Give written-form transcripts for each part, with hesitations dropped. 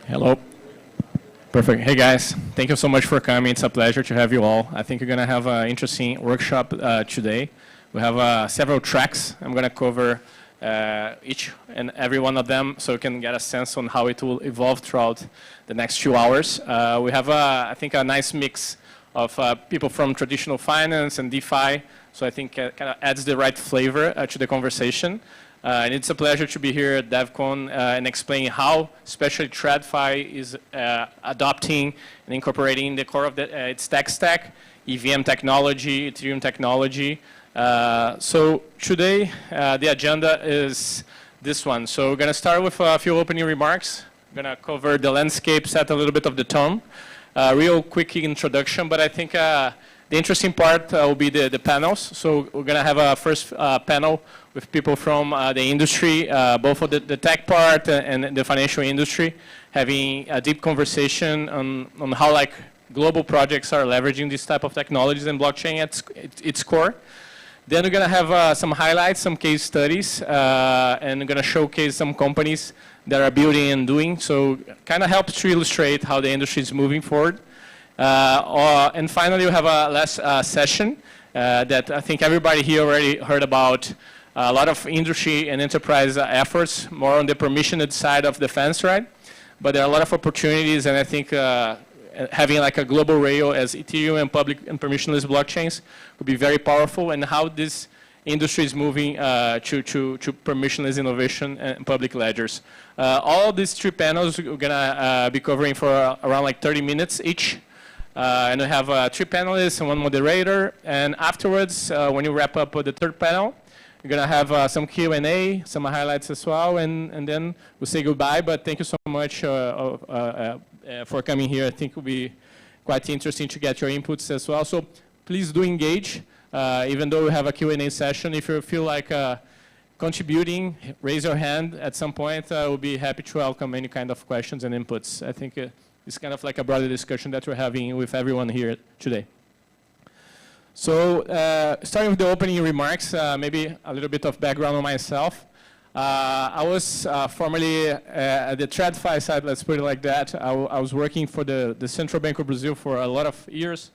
Hello. Perfect. Hey guys, thank you so much for coming. It's a pleasure to have you all. I think we're going to have an interesting workshop today. We have several tracks. I'm going to cover each and every one of them so you can get a sense on how it will evolve throughout the next few hours. We have, I think, a nice mix of people from traditional finance and DeFi, so I think it kind of adds the right flavor to the conversation. And it's a pleasure to be here at Devcon and explain how, especially TradFi is adopting and incorporating the core of its tech stack, EVM technology, Ethereum technology. So today, the agenda is this one. So we're going to start with a few opening remarks. We're going to cover the landscape, set a little bit of the tone. Real quick introduction, but I think the interesting part will be the panels. So we're going to have a first panel with people from the industry, both of the tech part and the financial industry, having a deep conversation on how like global projects are leveraging this type of technologies and blockchain at its core. Then we're going to have some highlights, some case studies, and we're going to showcase some companies that are building and doing. So kind of helps to illustrate how the industry is moving forward. And finally, we have a last session that I think everybody here already heard about. A lot of industry and enterprise efforts, more on the permissioned side of the fence, right? But there are a lot of opportunities, and I think having like a global rail as Ethereum and public and permissionless blockchains would be very powerful, and how this industry is moving to permissionless innovation and public ledgers. All these three panels we're gonna be covering for around like 30 minutes each. And we have three panelists and one moderator. And afterwards, when you wrap up with the third panel, we're going to have some Q&A, some highlights as well, and then we'll say goodbye. But thank you so much for coming here. I think it will be quite interesting to get your inputs as well. So please do engage, even though we have a Q&A session. If you feel like contributing, raise your hand at some point. We'll be happy to welcome any kind of questions and inputs. I think it's kind of like a broader discussion that we're having with everyone here today. So starting with the opening remarks, maybe a little bit of background on myself. I was formerly at the TradFi side, let's put it like that. I was working for the Central Bank of Brazil for a lot of years.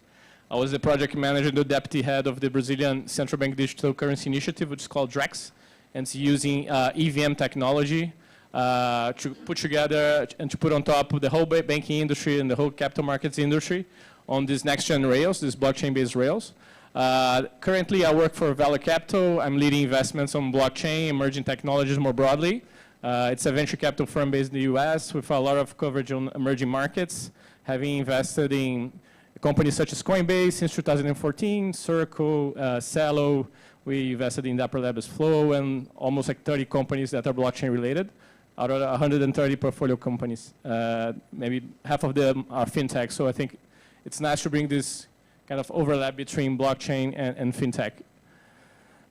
I was the project manager and the deputy head of the Brazilian Central Bank Digital Currency Initiative, which is called DREX, and it's using EVM technology to put together and to put on top of the whole banking industry and the whole capital markets industry on these next-gen rails, these blockchain-based rails. Currently, I work for Valor Capital. I'm leading investments on blockchain, emerging technologies more broadly. It's a venture capital firm based in the US with a lot of coverage on emerging markets, having invested in companies such as Coinbase since 2014, Circle, Cello. We invested in Dapper Labs Flow, and almost like 30 companies that are blockchain related out of 130 portfolio companies. Maybe half of them are fintech, so I think it's nice to bring this kind of overlap between blockchain and fintech.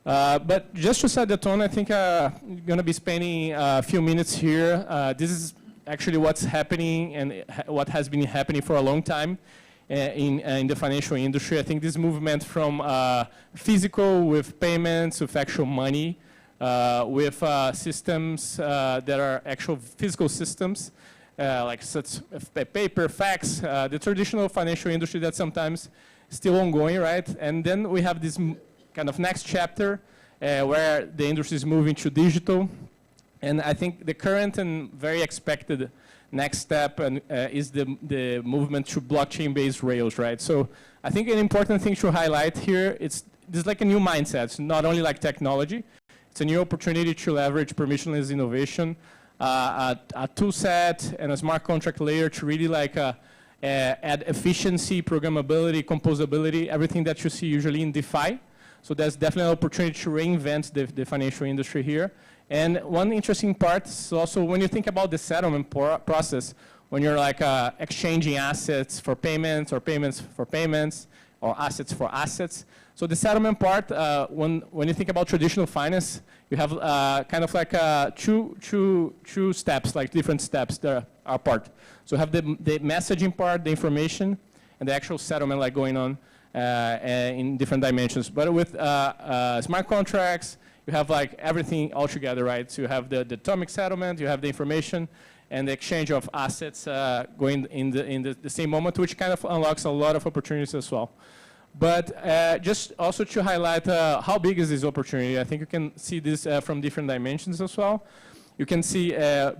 But just to set the tone, I think I'm going to be spending a few minutes here. This is actually what's happening and what has been happening for a long time in the financial industry. I think this movement from physical with payments, with actual money, with systems that are actual physical systems, like such paper, fax, the traditional financial industry that sometimes still ongoing, right? And then we have this kind of next chapter where the industry is moving to digital. And I think the current and very expected next step is the movement to blockchain-based rails, right? So I think an important thing to highlight here, this is like a new mindset. It's not only like technology, it's a new opportunity to leverage permissionless innovation, a tool set and a smart contract layer to really like add efficiency, programmability, composability, everything that you see usually in DeFi. So there's definitely an opportunity to reinvent the financial industry here. And one interesting part is also when you think about the settlement process, when you're like exchanging assets for payments or payments for payments or assets for assets. So the settlement part, when you think about traditional finance, you have kind of like two steps, like different steps that are part. So you have the messaging part, the information, and the actual settlement like going on in different dimensions. But with smart contracts, you have like everything all together, right? So you have the atomic settlement, you have the information, and the exchange of assets going in the same moment, which kind of unlocks a lot of opportunities as well. But just also to highlight how big is this opportunity, I think you can see this from different dimensions as well. You can see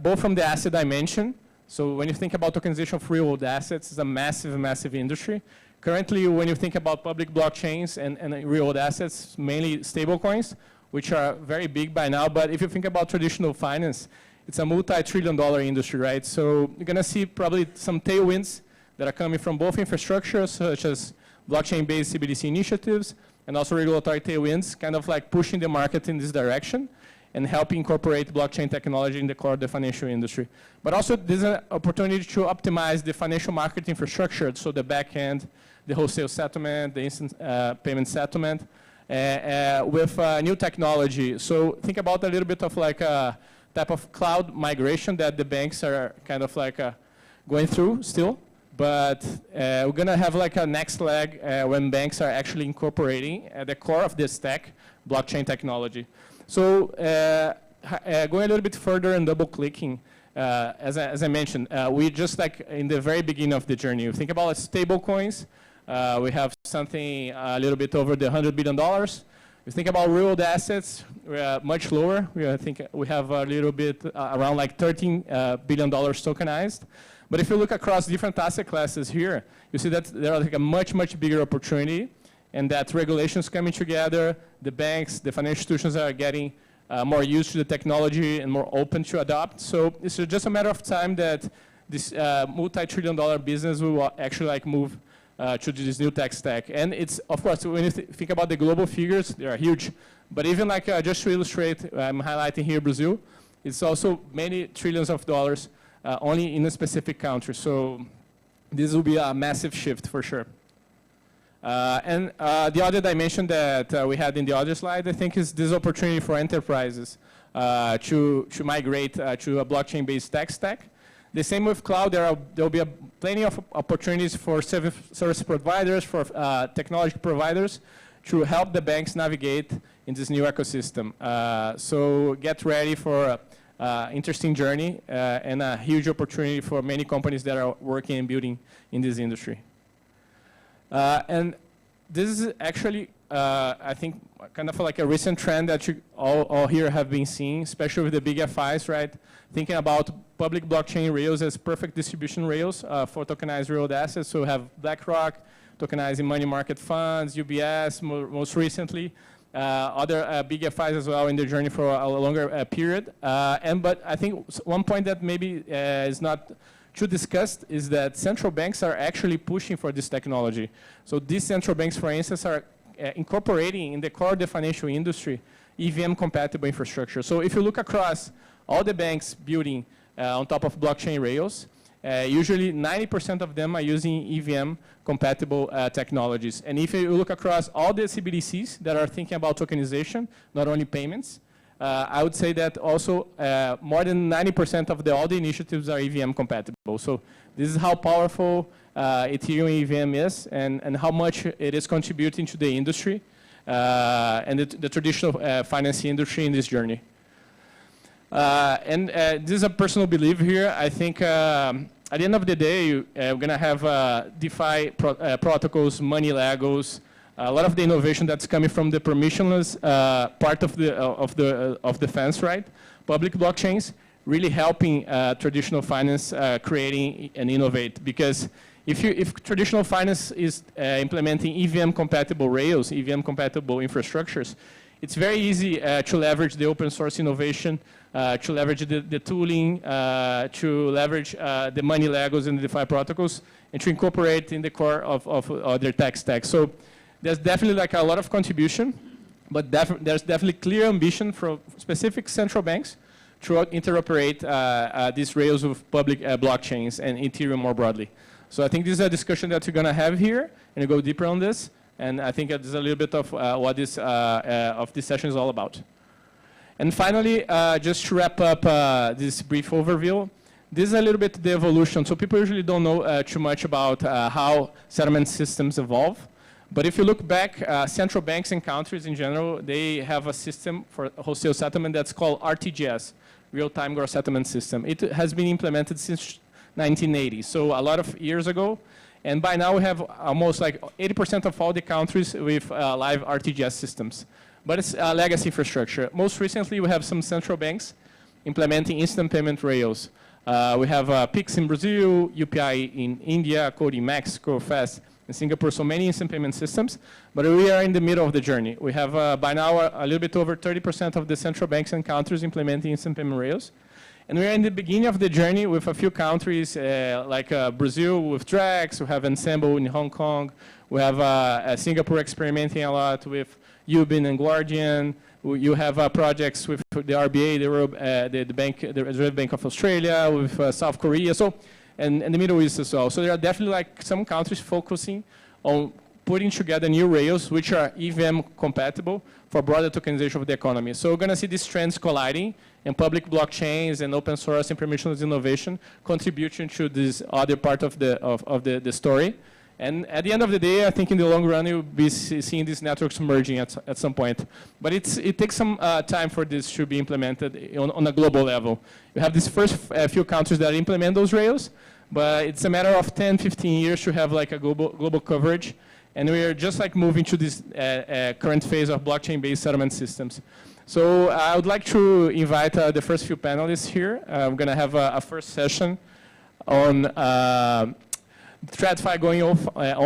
both from the asset dimension. So when you think about tokenization of real-world assets, it's a massive, massive industry. Currently, when you think about public blockchains and real-world assets, mainly stablecoins, which are very big by now. But if you think about traditional finance, it's a multi-trillion-dollar industry, right? So you're going to see probably some tailwinds that are coming from both infrastructure, such as blockchain-based CBDC initiatives, and also regulatory tailwinds, kind of like pushing the market in this direction and helping incorporate blockchain technology in the core of the financial industry. But also, there's an opportunity to optimize the financial market infrastructure, so the back end, the wholesale settlement, the instant payment settlement, with new technology. So think about a little bit of like a type of cloud migration that the banks are kind of like going through still. But we're going to have like a next leg when banks are actually incorporating at the core of this stack blockchain technology. So going a little bit further and double clicking, as I mentioned, we just like in the very beginning of the journey. You think about stable coins. We have something a little bit over the $100 billion. You think about real assets, we're much lower. I think we have a little bit around like $13 billion tokenized. But if you look across different asset classes here, you see that there are like a much, much bigger opportunity, and that regulations coming together, the banks, the financial institutions are getting more used to the technology and more open to adopt. So it's just a matter of time that this multi-trillion-dollar business will actually like move to this new tech stack. And it's, of course, when you think about the global figures, they are huge. But even like just to illustrate, I'm highlighting here Brazil, it's also many trillions of dollars only in a specific country. So this will be a massive shift for sure. And the other dimension that we had in the other slide, I think, is this opportunity for enterprises to migrate to a blockchain-based tech stack. The same with cloud. There will be plenty of opportunities for service providers, for technology providers, to help the banks navigate in this new ecosystem. So get ready for an interesting journey and a huge opportunity for many companies that are working and building in this industry. And this is actually, I think, kind of like a recent trend that you all here have been seeing, especially with the big FIs, right? Thinking about public blockchain rails as perfect distribution rails for tokenized real assets. So we have BlackRock tokenizing money market funds, UBS most recently, other big FIs as well in the journey for a longer period. But I think one point that maybe is not too discussed is that central banks are actually pushing for this technology. So these central banks, for instance, are incorporating in the core of the financial industry EVM-compatible infrastructure. So if you look across all the banks building on top of blockchain rails, usually 90% of them are using EVM-compatible technologies. And if you look across all the CBDCs that are thinking about tokenization, not only payments, I would say that also more than 90% of all the initiatives are EVM-compatible. So this is how powerful Ethereum EVM is and how much it is contributing to the industry and the traditional finance industry in this journey. This is a personal belief here. I think at the end of the day, we're going to have DeFi protocols, money Legos, a lot of the innovation that's coming from the permissionless part of the fence, right? Public blockchains really helping traditional finance creating and innovate, because if traditional finance is implementing EVM-compatible rails, EVM-compatible infrastructures, it's very easy to leverage the open source innovation, to leverage the tooling, to leverage the money Legos and the DeFi protocols, and to incorporate in the core of their tech stack. So there's definitely like a lot of contribution, but there's definitely clear ambition from specific central banks to interoperate these rails with public blockchains and Ethereum more broadly. So I think this is a discussion that we're going to have here and go deeper on this. And I think this is a little bit of what this session is all about. And finally, just to wrap up this brief overview, this is a little bit the evolution. So people usually don't know too much about how settlement systems evolve. But if you look back, central banks and countries in general, they have a system for wholesale settlement that's called RTGS, real-time gross settlement system. It has been implemented since 1980, so a lot of years ago. And by now we have almost like 80% of all the countries with live RTGS systems. But it's a legacy infrastructure. Most recently, we have some central banks implementing instant payment rails. We have Pix in Brazil, UPI in India, Code in Mexico, Fast in Singapore, so many instant payment systems. But we are in the middle of the journey. We have by now a little bit over 30% of the central banks and countries implementing instant payment rails. And we are in the beginning of the journey with a few countries like Brazil with Drax, we have Ensemble in Hong Kong, we have Singapore experimenting a lot with Ubin and Guardian. You have projects with the RBA, the Reserve Bank of Australia, with South Korea, so, and the Middle East as well. So there are definitely like some countries focusing on putting together new rails which are EVM compatible for broader tokenization of the economy. So we're going to see these trends colliding, and public blockchains and open source and permissionless innovation contributing to this other part of the story. And at the end of the day, I think in the long run, you'll be seeing these networks merging at some point. But it takes some time for this to be implemented on a global level. You have these first few countries that implement those rails, but it's a matter of 10, 15 years to have like a global coverage. And we are just like moving to this current phase of blockchain-based settlement systems. So I would like to invite the first few panelists here. We're going to have a first session on TradFi going on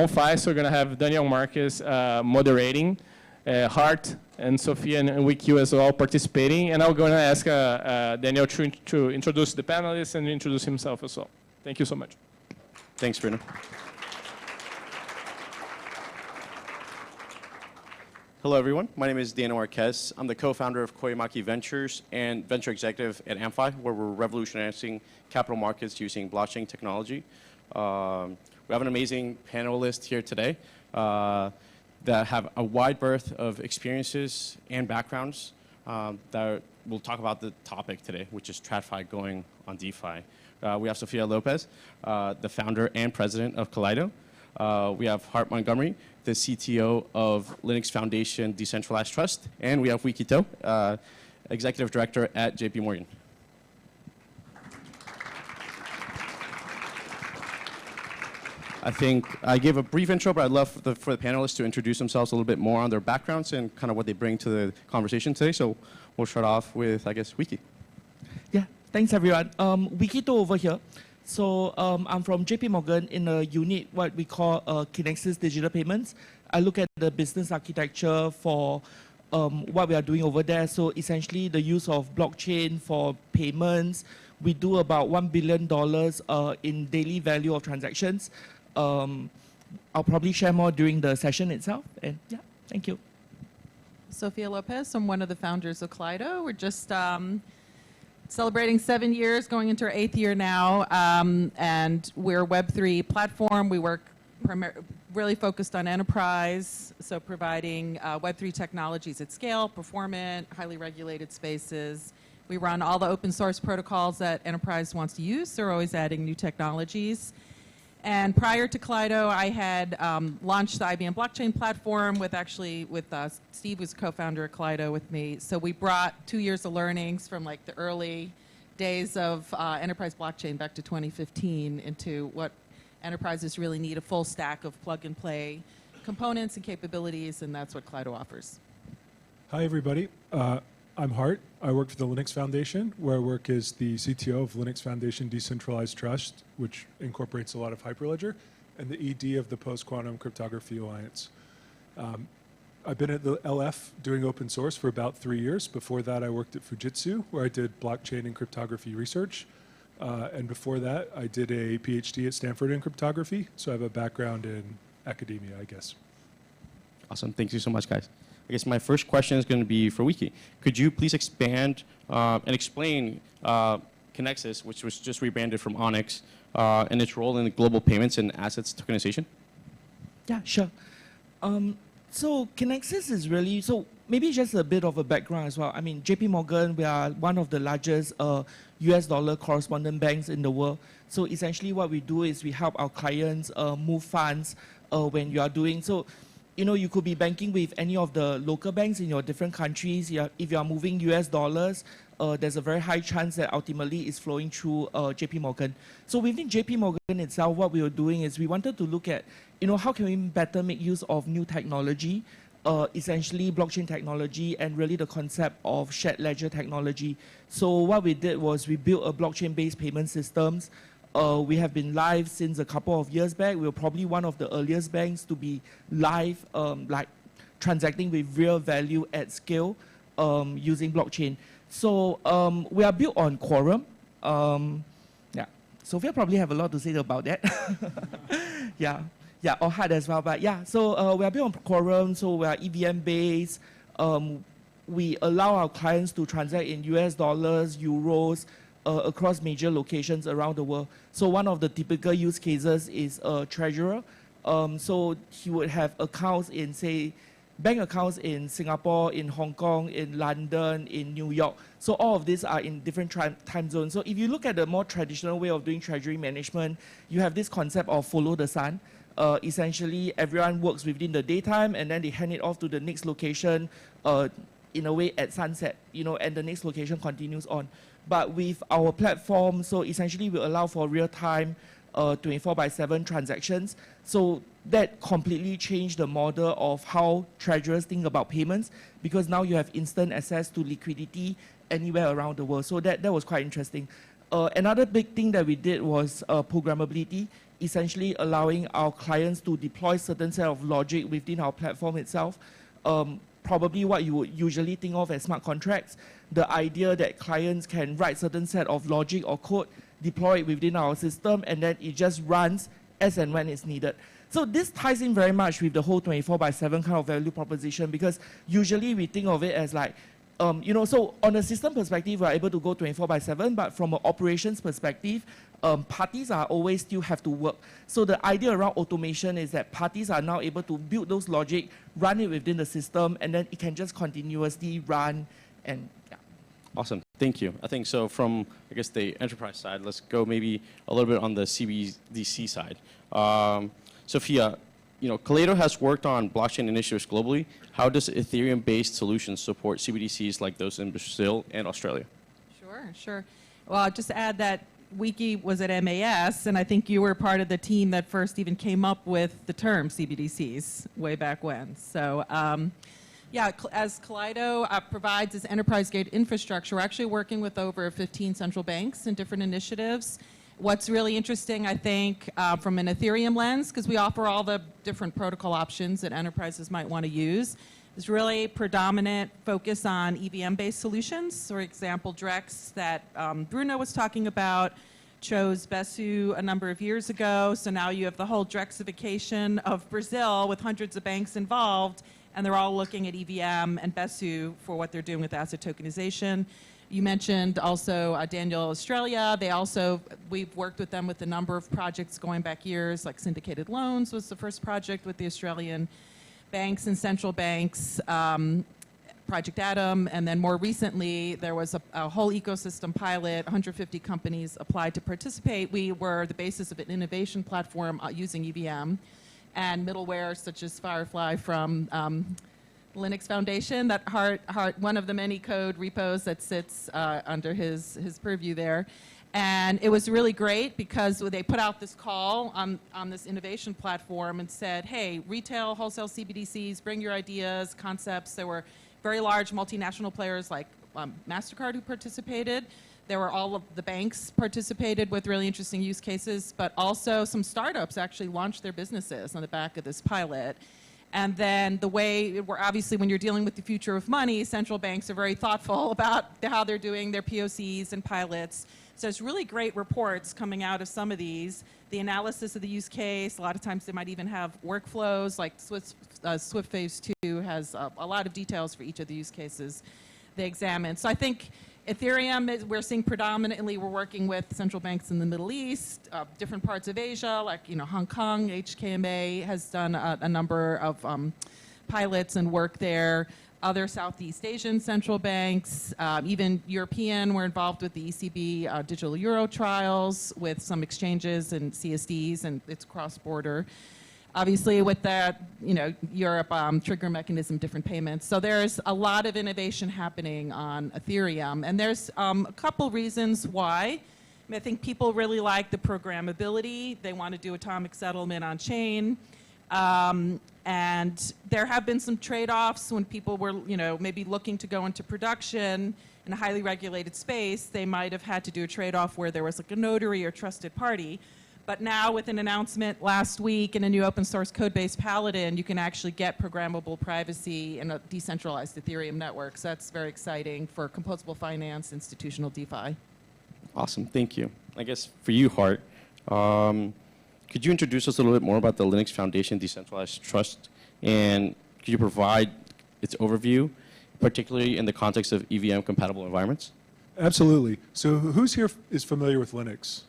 FI. So we're going to have Daniel Marquez moderating, Hart and Sophia and WeeKee as well participating. And I'm going to ask Daniel to introduce the panelists and introduce himself as well. Thank you so much. Thanks, Bruno. Hello, everyone. My name is Daniel Marquez. I'm the co-founder of Koyamaki Ventures and venture executive at Amfi, where we're revolutionizing capital markets using blockchain technology. We have an amazing panelist here today that have a wide berth of experiences and backgrounds that will talk about the topic today, which is TradFi going on DeFi. We have Sophia Lopez, the founder and president of Kaleido. We have Hart Montgomery, the CTO of Linux Foundation Decentralized Trust, and we have WeeKee, executive director at JP Morgan. I think I gave a brief intro, but I'd love for the panelists to introduce themselves a little bit more on their backgrounds and kind of what they bring to the conversation today. So we'll start off with, I guess, WeeKee. Yeah, thanks everyone. WeeKee over here. So I'm from JP Morgan in a unit, what we call Kinexys Digital Payments. I look at the business architecture for what we are doing over there. So essentially the use of blockchain for payments. We do about $1 billion in daily value of transactions. I'll probably share more during the session itself. And yeah, thank you. Sophia Lopez, I'm one of the founders of Kaleido. We're just celebrating 7 years, going into our 8th year now, and we're a Web3 platform. We work really focused on enterprise, so providing Web3 technologies at scale, performant, highly regulated spaces. We run all the open source protocols that enterprise wants to use, so we're always adding new technologies. And prior to Kaleido, I had launched the IBM blockchain platform with Steve, who's co-founder of Kaleido with me. So we brought 2 years of learnings from like the early days of enterprise blockchain back to 2015 into what enterprises really need, a full stack of plug and play components and capabilities, and that's what Kaleido offers. Hi, everybody. I'm Hart. I work for the Linux Foundation, where I work as the CTO of Linux Foundation Decentralized Trust, which incorporates a lot of Hyperledger, and the ED of the Post-Quantum Cryptography Alliance. I've been at the LF doing open source for about 3 years. Before that, I worked at Fujitsu, where I did blockchain and cryptography research. And before that, I did a PhD at Stanford in cryptography, so I have a background in academia, I guess. Awesome. Thank you so much, guys. I guess my first question is going to be for WeeKee. Could you please expand and explain Kinexys, which was just rebranded from Onyx, and its role in global payments and assets tokenization? Yeah, sure. So Kinexys is really, so maybe just a bit of a background as well. I mean, JP Morgan, we are one of the largest US dollar correspondent banks in the world. So essentially what we do is we help our clients move funds when you are doing, so you could be banking with any of the local banks in your different countries. If you are moving US dollars, there's a very high chance that ultimately it's flowing through JP Morgan. So within JP Morgan itself, what we were doing is we wanted to look at, how can we better make use of new technology, essentially blockchain technology, and really the concept of shared ledger technology. So what we did was we built a blockchain-based payment systems. We have been live since a couple of years back. We were probably one of the earliest banks to be live, like transacting with real value at scale using blockchain. So we are built on Quorum. Yeah, Sophia probably have a lot to say about that. Yeah, or Hart as well. But yeah, so we are built on Quorum. So we are EVM-based. We allow our clients to transact in US dollars, euros, across major locations around the world. So one of the typical use cases is a treasurer. So he would have accounts in, say, bank accounts in Singapore, in Hong Kong, in London, in New York. So all of these are in different time zones. So if you look at the more traditional way of doing treasury management, you have this concept of follow the sun. Essentially, everyone works within the daytime, and then they hand it off to the next location in a way at sunset, and the next location continues on. But with our platform, so essentially we allow for real-time 24/7 transactions. So that completely changed the model of how treasurers think about payments, because now you have instant access to liquidity anywhere around the world. So that was quite interesting. Another big thing that we did was programmability, essentially allowing our clients to deploy certain set of logic within our platform itself. Probably what you would usually think of as smart contracts, the idea that clients can write certain set of logic or code, deploy it within our system, and then it just runs as and when it's needed. So this ties in very much with the whole 24/7 kind of value proposition, because usually we think of it as like, so on a system perspective, we're able to go 24/7, but from an operations perspective, parties are always still have to work. So the idea around automation is that parties are now able to build those logic, run it within the system, and then it can just continuously run, and yeah. Awesome, thank you. I think so from, I guess, the enterprise side, let's go maybe a little bit on the CBDC side. Sophia, Kaleido has worked on blockchain initiatives globally. How does Ethereum-based solutions support CBDCs like those in Brazil and Australia? Sure. Well, I'll just add that WeeKee was at MAS, and I think you were part of the team that first even came up with the term CBDCs way back when. So, yeah, as Kaleido provides this enterprise-grade infrastructure, we're actually working with over 15 central banks in different initiatives. What's really interesting, I think, from an Ethereum lens, because we offer all the different protocol options that enterprises might want to use, is really predominant focus on EVM-based solutions. For example, Drex that Bruno was talking about chose Besu a number of years ago. So now you have the whole Drexification of Brazil with hundreds of banks involved, and they're all looking at EVM and Besu for what they're doing with asset tokenization. You mentioned also Daniel, Australia. We've worked with them with a number of projects going back years, like syndicated loans was the first project with the Australian banks and central banks, Project Atom, and then more recently there was a whole ecosystem pilot, 150 companies applied to participate. We were the basis of an innovation platform using EVM and middleware such as Firefly from Linux Foundation, that Hart, one of the many code repos that sits under his purview there. And it was really great because they put out this call on this innovation platform and said, hey, retail, wholesale CBDCs, bring your ideas, concepts. There were very large multinational players like MasterCard who participated. There were all of the banks participated with really interesting use cases, but also some startups actually launched their businesses on the back of this pilot. And then the way, obviously when you're dealing with the future of money, central banks are very thoughtful about how they're doing their POCs and pilots. So it's really great reports coming out of some of these. The analysis of the use case, a lot of times they might even have workflows, like Swift Phase 2 has a lot of details for each of the use cases they examine. So I think Ethereum, we're seeing predominantly, we're working with central banks in the Middle East, different parts of Asia, like Hong Kong, HKMA has done a number of pilots and work there. Other Southeast Asian central banks, even European, we're involved with the ECB digital euro trials with some exchanges and CSDs, and it's cross-border. obviously with the, Europe trigger mechanism, different payments. So there's a lot of innovation happening on Ethereum. And there's a couple reasons why. I think people really like the programmability. They want to do atomic settlement on chain. And there have been some trade-offs when people were, maybe looking to go into production in a highly regulated space. They might have had to do a trade-off where there was like a notary or trusted party. But now with an announcement last week in a new open source code base, Paladin, you can actually get programmable privacy in a decentralized Ethereum network. So that's very exciting for composable finance, institutional DeFi. Awesome, thank you. I guess for you, Hart, could you introduce us a little bit more about the Linux Foundation Decentralized Trust, and could you provide its overview, particularly in the context of EVM-compatible environments? Absolutely. So who's here is familiar with Linux?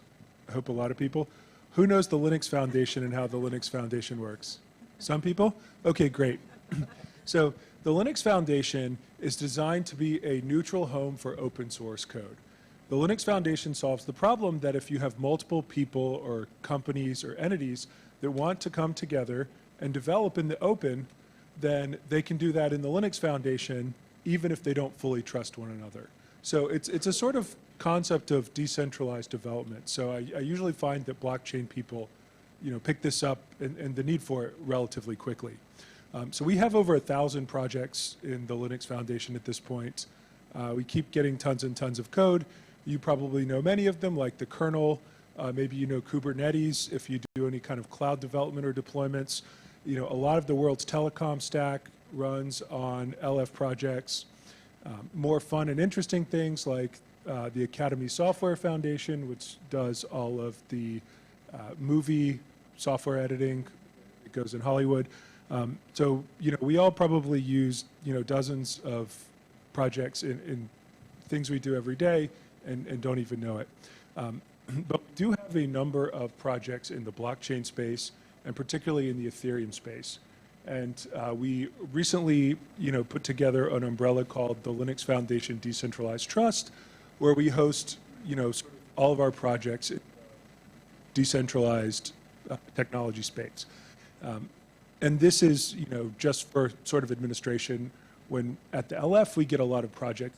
I hope a lot of people. Who knows the Linux Foundation and how the Linux Foundation works? Some people? Okay, great. So the Linux Foundation is designed to be a neutral home for open source code. The Linux Foundation solves the problem that if you have multiple people or companies or entities that want to come together and develop in the open, then they can do that in the Linux Foundation even if they don't fully trust one another. So it's a sort of concept of decentralized development. So I usually find that blockchain people, pick this up and the need for it relatively quickly. So we have over 1,000 projects in the Linux Foundation at this point. We keep getting tons and tons of code. You probably know many of them, like the kernel. Maybe you know Kubernetes if you do any kind of cloud development or deployments. A lot of the world's telecom stack runs on LF projects. More fun and interesting things like the Academy Software Foundation, which does all of the movie software editing. It goes in Hollywood. So, we all probably use, dozens of projects in things we do every day and don't even know it. But we do have a number of projects in the blockchain space, and particularly in the Ethereum space. And we recently, put together an umbrella called the Linux Foundation Decentralized Trust, where we host, sort of all of our projects in decentralized technology space. And this is, just for sort of administration. When at the LF we get a lot of projects,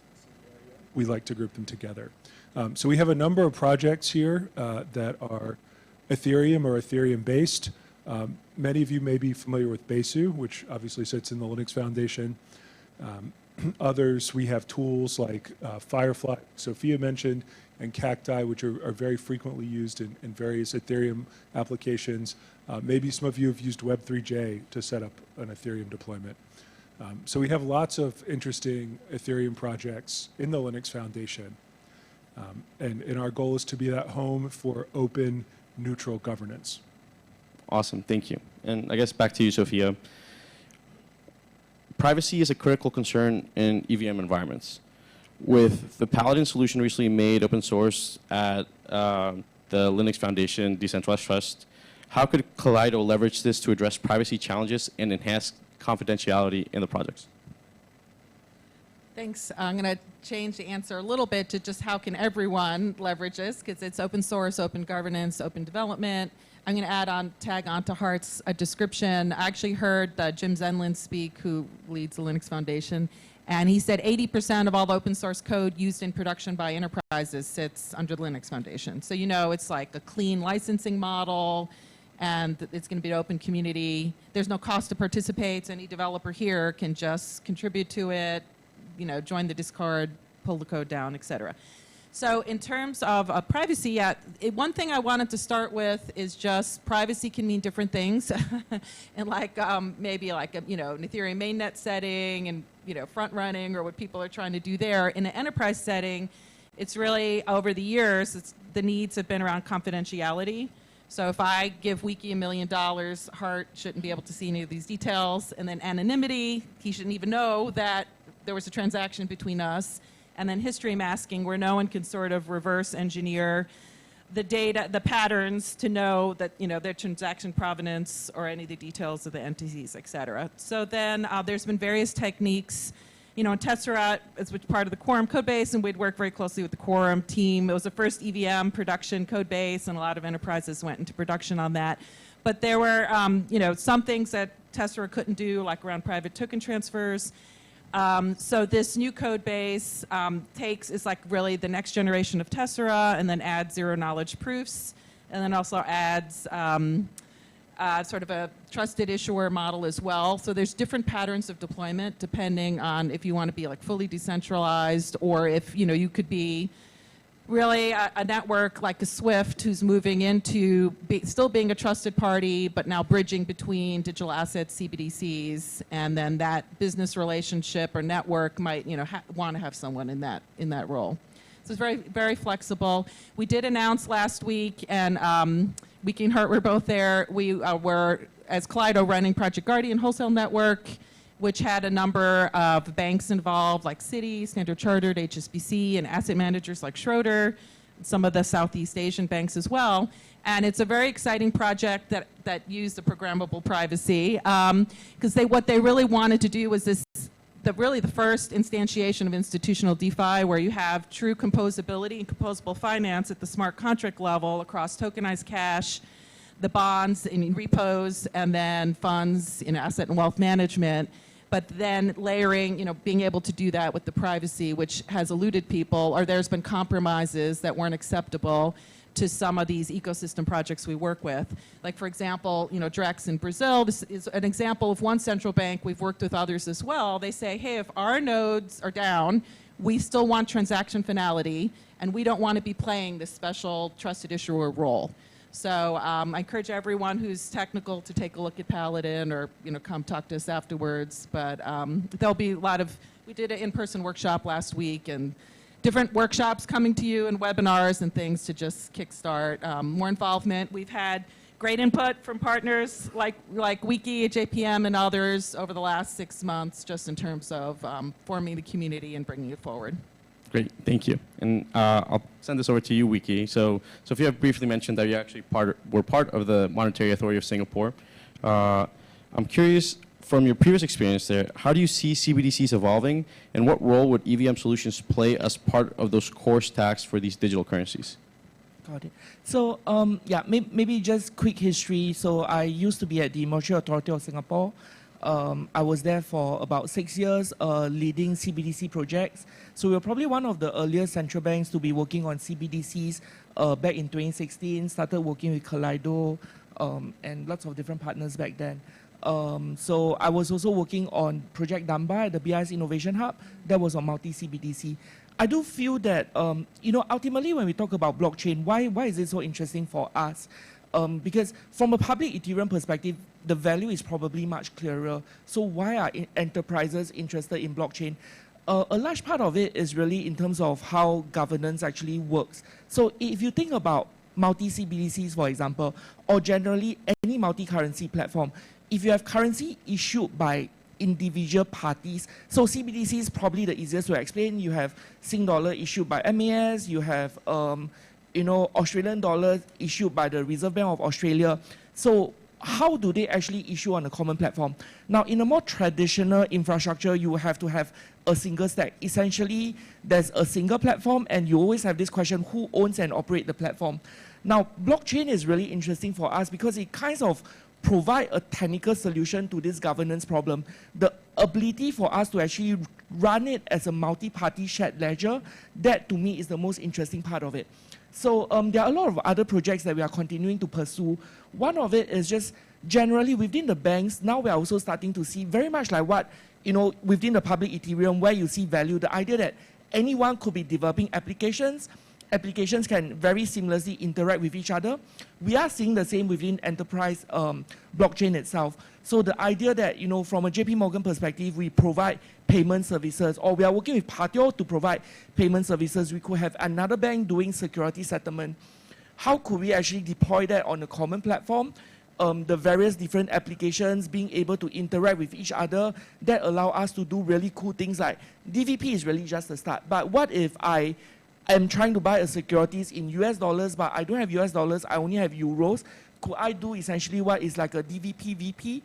we like to group them together. So we have a number of projects here that are Ethereum or Ethereum-based. Many of you may be familiar with Besu, which obviously sits in the Linux Foundation. Others, we have tools like Firefly, Sophia mentioned, and Cacti, which are very frequently used in various Ethereum applications. Maybe some of you have used Web3j to set up an Ethereum deployment. So we have lots of interesting Ethereum projects in the Linux Foundation. And our goal is to be that home for open, neutral governance. Awesome, thank you. And I guess back to you, Sophia. Privacy is a critical concern in EVM environments. With the Paladin solution recently made open source at the Linux Foundation Decentralized Trust, how could Kaleido leverage this to address privacy challenges and enhance confidentiality in the projects? Thanks. I'm going to change the answer a little bit to just how can everyone leverage this, because it's open source, open governance, open development. I'm going to tag on to Hart's description. I actually heard Jim Zenlin speak, who leads the Linux Foundation, and he said 80% of all the open source code used in production by enterprises sits under the Linux Foundation. So it's like a clean licensing model, and it's going to be an open community. There's no cost to participate, so any developer here can just contribute to it, join the Discord, pull the code down, etc. So in terms of privacy, one thing I wanted to start with is just privacy can mean different things. And maybe an Ethereum mainnet setting and front running or what people are trying to do there. In an enterprise setting, it's really over the years, the needs have been around confidentiality. So if I give WeeKee $1 million, Hart shouldn't be able to see any of these details. And then anonymity, he shouldn't even know that there was a transaction between us. And then history masking, where no one can sort of reverse engineer the data, the patterns to know that, their transaction provenance or any of the details of the entities, et cetera. So then there's been various techniques. In Tesseract is part of the Quorum code base, and we'd work very closely with the Quorum team. It was the first EVM production code base, and a lot of enterprises went into production on that. But there were, some things that Tessera couldn't do, like around private token transfers. So this new code base is like really the next generation of Tessera, and then adds zero-knowledge proofs, and then also adds sort of a trusted issuer model as well. So there's different patterns of deployment depending on if you want to be like fully decentralized, or if you could be really a network like a Swift who's moving into still being a trusted party, but now bridging between digital assets, CBDCs, and then that business relationship or network might want to have someone in that role. So it's very, very flexible. We did announce last week, and WeeKee and Hart were both there. We were, as Kaleido, running Project Guardian Wholesale Network, which had a number of banks involved, like Citi, Standard Chartered, HSBC, and asset managers like Schroeder, some of the Southeast Asian banks as well. And it's a very exciting project that used the programmable privacy, because what they really wanted to do was really the first instantiation of institutional DeFi, where you have true composability and composable finance at the smart contract level across tokenized cash, the bonds in repos, and then funds in asset and wealth management. But then layering, being able to do that with the privacy, which has eluded people, or there's been compromises that weren't acceptable to some of these ecosystem projects we work with. Like, for example, Drex in Brazil, this is an example of one central bank. We've worked with others as well. They say, hey, if our nodes are down, we still want transaction finality, and we don't want to be playing this special trusted issuer role. So I encourage everyone who's technical to take a look at Paladin, or come talk to us afterwards. But there'll be we did an in-person workshop last week, and different workshops coming to you, and webinars and things to just kickstart more involvement. We've had great input from partners like WeeKee, JPM, and others over the last 6 months, just in terms of forming the community and bringing it forward. Great, thank you. And I'll send this over to you, WeeKee. So Sophia briefly mentioned that you actually were part of the Monetary Authority of Singapore. I'm curious, from your previous experience there, how do you see CBDCs evolving, and what role would EVM solutions play as part of those core stacks for these digital currencies? Got it. So maybe just quick history. So I used to be at the Monetary Authority of Singapore. I was there for about 6 years, leading CBDC projects. So we were probably one of the earliest central banks to be working on CBDCs back in 2016, started working with Kaleido and lots of different partners back then. So I was also working on Project Damba at the BIS Innovation Hub. That was on multi-CBDC. I do feel that, ultimately when we talk about blockchain, why is it so interesting for us? Because from a public Ethereum perspective, the value is probably much clearer. So why are enterprises interested in blockchain? A large part of it is really in terms of how governance actually works. So if you think about multi-CBDCs, for example, or generally any multi-currency platform, if you have currency issued by individual parties, so CBDC is probably the easiest to explain. You have Sing dollar issued by MAS, you have Australian dollars issued by the Reserve Bank of Australia. So how do they actually issue on a common platform? Now, in a more traditional infrastructure, you have to have a single stack. Essentially, there's a single platform, and you always have this question, who owns and operates the platform? Now, blockchain is really interesting for us because it kind of provide a technical solution to this governance problem. The ability for us to actually run it as a multi-party shared ledger, that to me is the most interesting part of it. So there are a lot of other projects that we are continuing to pursue. One of it is just generally within the banks, now we are also starting to see very much like what, within the public Ethereum, where you see value, the idea that anyone could be developing applications. Applications can very seamlessly interact with each other. We are seeing the same within enterprise blockchain itself. So the idea that, from a JP Morgan perspective, we provide payment services, or we are working with Patio to provide payment services. We could have another bank doing security settlement. How could we actually deploy that on a common platform? The various different applications being able to interact with each other, that allow us to do really cool things like DVP is really just the start. But what if I'm trying to buy a securities in US dollars, but I don't have US dollars, I only have euros? Could I do essentially what is like a DVP VP,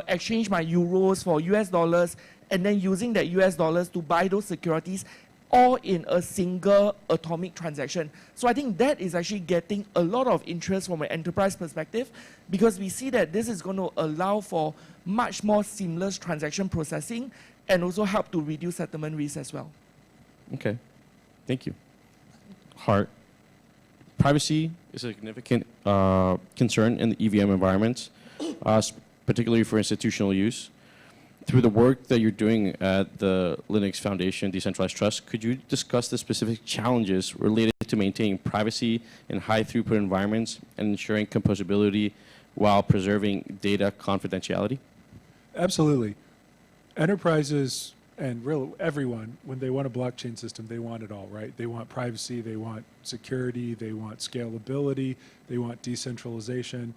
exchange my euros for US dollars, and then using that US dollars to buy those securities all in a single atomic transaction. So I think that is actually getting a lot of interest from an enterprise perspective, because we see that this is going to allow for much more seamless transaction processing and also help to reduce settlement risk as well. Okay, thank you. Hart, privacy is a significant concern in the EVM environments, particularly for institutional use. Through the work that you're doing at the Linux Foundation Decentralized Trust, could you discuss the specific challenges related to maintaining privacy in high throughput environments and ensuring composability while preserving data confidentiality? Absolutely. Enterprises and everyone, when they want a blockchain system, they want it all, right? They want privacy, they want security, they want scalability, they want decentralization.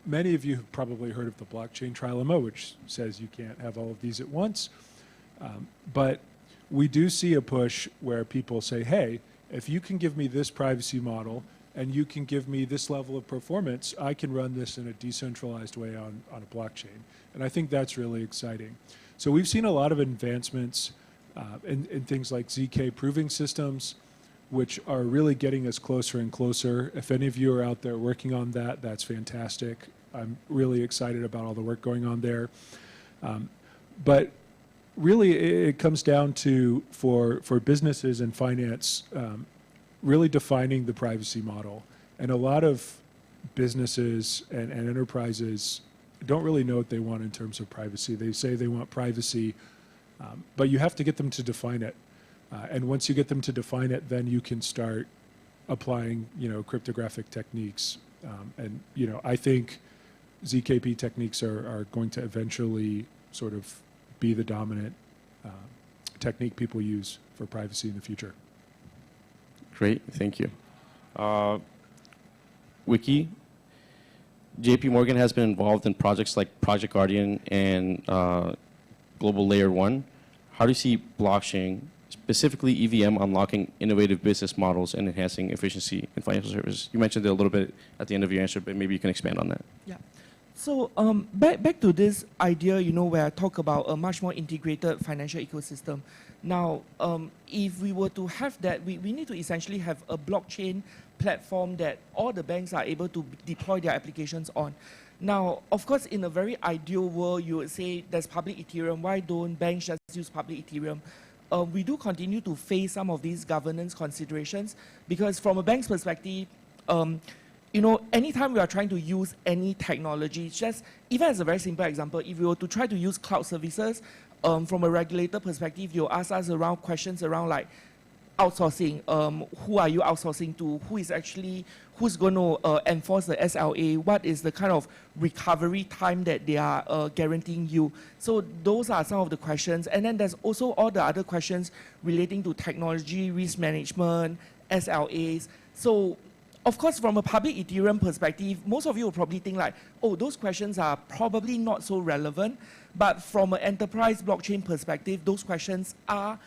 Many of you have probably heard of the blockchain trilemma, which says you can't have all of these at once. But we do see a push where people say, hey, if you can give me this privacy model and you can give me this level of performance, I can run this in a decentralized way on a blockchain. And I think that's really exciting. So we've seen a lot of advancements in things like ZK proving systems, which are really getting us closer and closer. If any of you are out there working on that, that's fantastic. I'm really excited about all the work going on there. But really, it comes down to, for businesses and finance, really defining the privacy model. And a lot of businesses and enterprises don't really know what they want in terms of privacy. They say they want privacy, but you have to get them to define it. And once you get them to define it, then you can start applying, cryptographic techniques. And, I think ZKP techniques are going to eventually sort of be the dominant technique people use for privacy in the future. Great, thank you. WeeKee, JP Morgan has been involved in projects like Project Guardian and Global Layer 1. How do you see blockchain, specifically EVM, unlocking innovative business models and enhancing efficiency in financial services? You mentioned it a little bit at the end of your answer, but maybe you can expand on that. Yeah. So back to this idea, where I talk about a much more integrated financial ecosystem. Now, if we were to have that, we need to essentially have a blockchain platform that all the banks are able to deploy their applications on. Now, of course, in a very ideal world, you would say there's public Ethereum. Why don't banks just use public Ethereum? We do continue to face some of these governance considerations, because from a bank's perspective, anytime we are trying to use any technology, just even as a very simple example, if we were to try to use cloud services, from a regulator perspective, you'll ask us around questions around like outsourcing. Who are you outsourcing to? Who's going to enforce the SLA? What is the kind of recovery time that they are guaranteeing you? So those are some of the questions. And then there's also all the other questions relating to technology, risk management, SLAs. So of course, from a public Ethereum perspective, most of you will probably think like, oh, those questions are probably not so relevant. But from an enterprise blockchain perspective, those questions are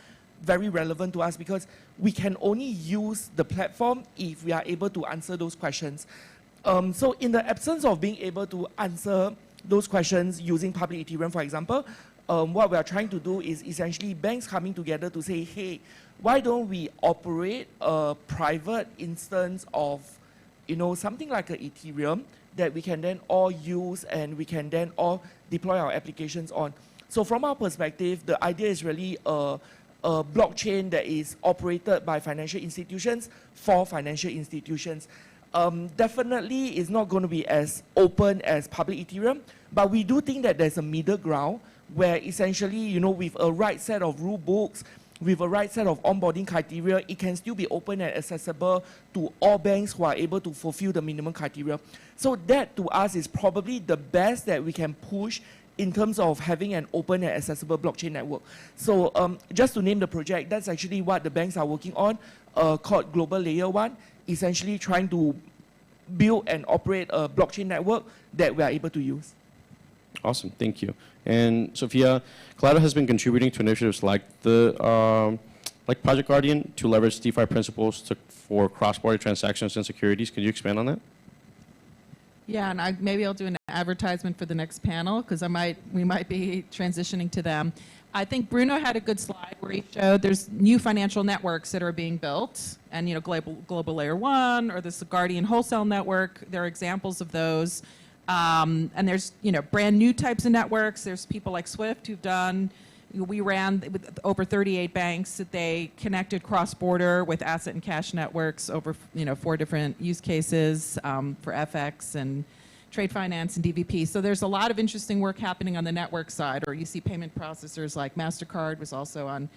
very relevant to us, because we can only use the platform if we are able to answer those questions. So in the absence of being able to answer those questions using public Ethereum, for example, what we are trying to do is essentially banks coming together to say, hey, why don't we operate a private instance of, something like an Ethereum that we can then all use and we can then all deploy our applications on. So from our perspective, the idea is really a blockchain that is operated by financial institutions for financial institutions. Definitely it's not going to be as open as public Ethereum, but we do think that there's a middle ground where essentially, with a right set of rule books, with a right set of onboarding criteria, it can still be open and accessible to all banks who are able to fulfill the minimum criteria. So that to us is probably the best that we can push in terms of having an open and accessible blockchain network. So just to name the project, that's actually what the banks are working on, called Global Layer 1, essentially trying to build and operate a blockchain network that we are able to use. Awesome, thank you. And Sophia, Kaleido has been contributing to initiatives like like Project Guardian to leverage DeFi principles for cross-border transactions and securities. Can you expand on that? Yeah, and maybe I'll do an advertisement for the next panel, because we might be transitioning to them. I think Bruno had a good slide where he showed there's new financial networks that are being built, and global layer 1 or this Guardian wholesale network. There are examples of those, and there's brand new types of networks. There's people like Swift who've done. We ran with over 38 banks that they connected cross-border with asset and cash networks over 4 different use cases for FX and trade finance and DVP. So there's a lot of interesting work happening on the network side, or you see payment processors like MasterCard was also on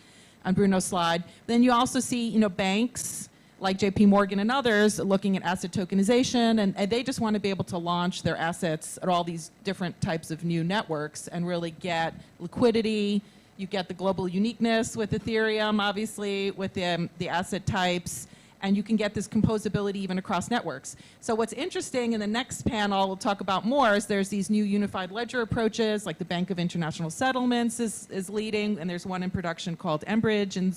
Bruno's slide. Then you also see banks like JP Morgan and others looking at asset tokenization, and they just want to be able to launch their assets at all these different types of new networks and really get liquidity. You get the global uniqueness with Ethereum, obviously, with the asset types, and you can get this composability even across networks. So what's interesting in the next panel we'll talk about more is there's these new unified ledger approaches, like the Bank of International Settlements is leading, and there's one in production called Enbridge in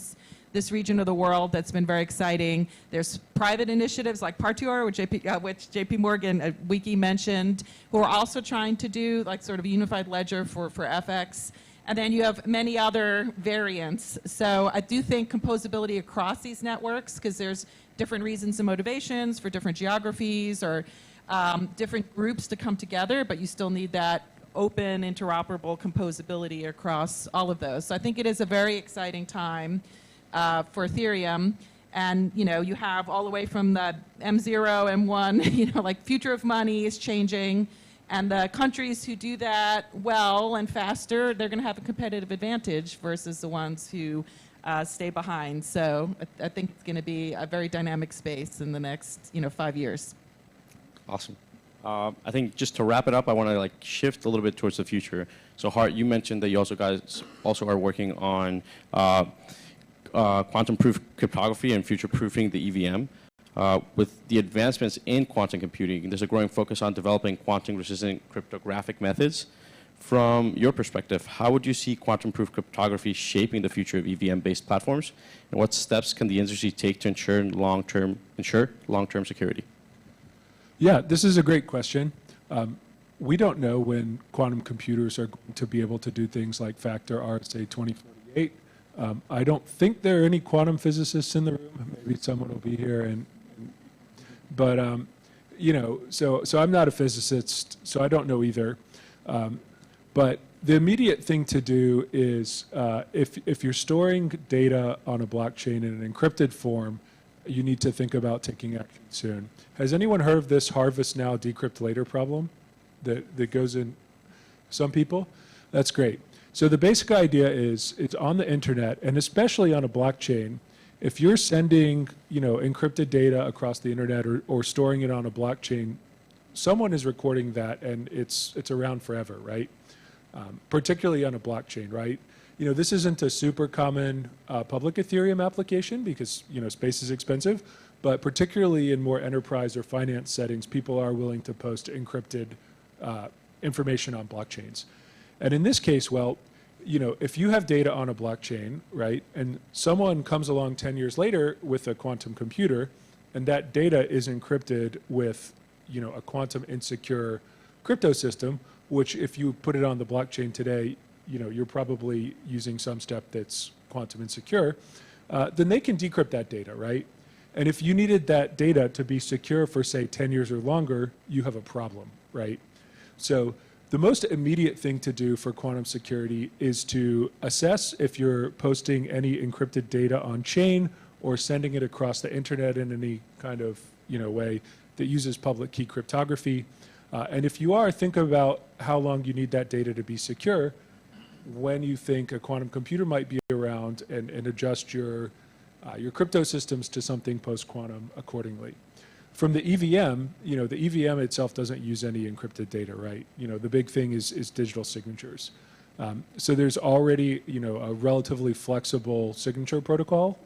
this region of the world that's been very exciting. There's private initiatives like Partior, which JP Morgan, WeeKee mentioned, who are also trying to do like sort of a unified ledger for FX. And then you have many other variants. So I do think composability across these networks, because there's different reasons and motivations for different geographies or different groups to come together, but you still need that open, interoperable composability across all of those. So I think it is a very exciting time for Ethereum. And you have all the way from the M0, M1, like future of money is changing. And the countries who do that well and faster, they're going to have a competitive advantage versus the ones who stay behind. So I think it's going to be a very dynamic space in the next 5 years. Awesome. I think just to wrap it up, I want to shift a little bit towards the future. So Hart, you mentioned that you guys also are working on quantum proof cryptography and future proofing the EVM. With the advancements in quantum computing, there's a growing focus on developing quantum-resistant cryptographic methods. From your perspective, how would you see quantum-proof cryptography shaping the future of EVM-based platforms, and what steps can the industry take to ensure long-term security? Yeah, this is a great question. We don't know when quantum computers are going to be able to do things like factor RSA 2048. I don't think there are any quantum physicists in the room. Maybe someone will be here, but so I'm not a physicist, so I don't know either. But the immediate thing to do is if you're storing data on a blockchain in an encrypted form, you need to think about taking action soon. Has anyone heard of this harvest now, decrypt later problem that goes in some people? That's great. So the basic idea is it's on the internet, and especially on a blockchain, if you're sending encrypted data across the internet or storing it on a blockchain, someone is recording that, and it's around forever, right? Particularly on a blockchain, right? This isn't a super common public Ethereum application because space is expensive, but particularly in more enterprise or finance settings, people are willing to post encrypted information on blockchains. And in this case, well, if you have data on a blockchain, right, and someone comes along 10 years later with a quantum computer, and that data is encrypted with, a quantum insecure crypto system, which if you put it on the blockchain today, you're probably using some step that's quantum insecure, then they can decrypt that data, right? And if you needed that data to be secure for, say, 10 years or longer, you have a problem, right? So the most immediate thing to do for quantum security is to assess if you're posting any encrypted data on chain or sending it across the internet in any kind of way that uses public key cryptography. And if you are, think about how long you need that data to be secure, when you think a quantum computer might be around, and adjust your crypto systems to something post-quantum accordingly. From the EVM, the EVM itself doesn't use any encrypted data, right? The big thing is digital signatures. So there's already, a relatively flexible signature protocol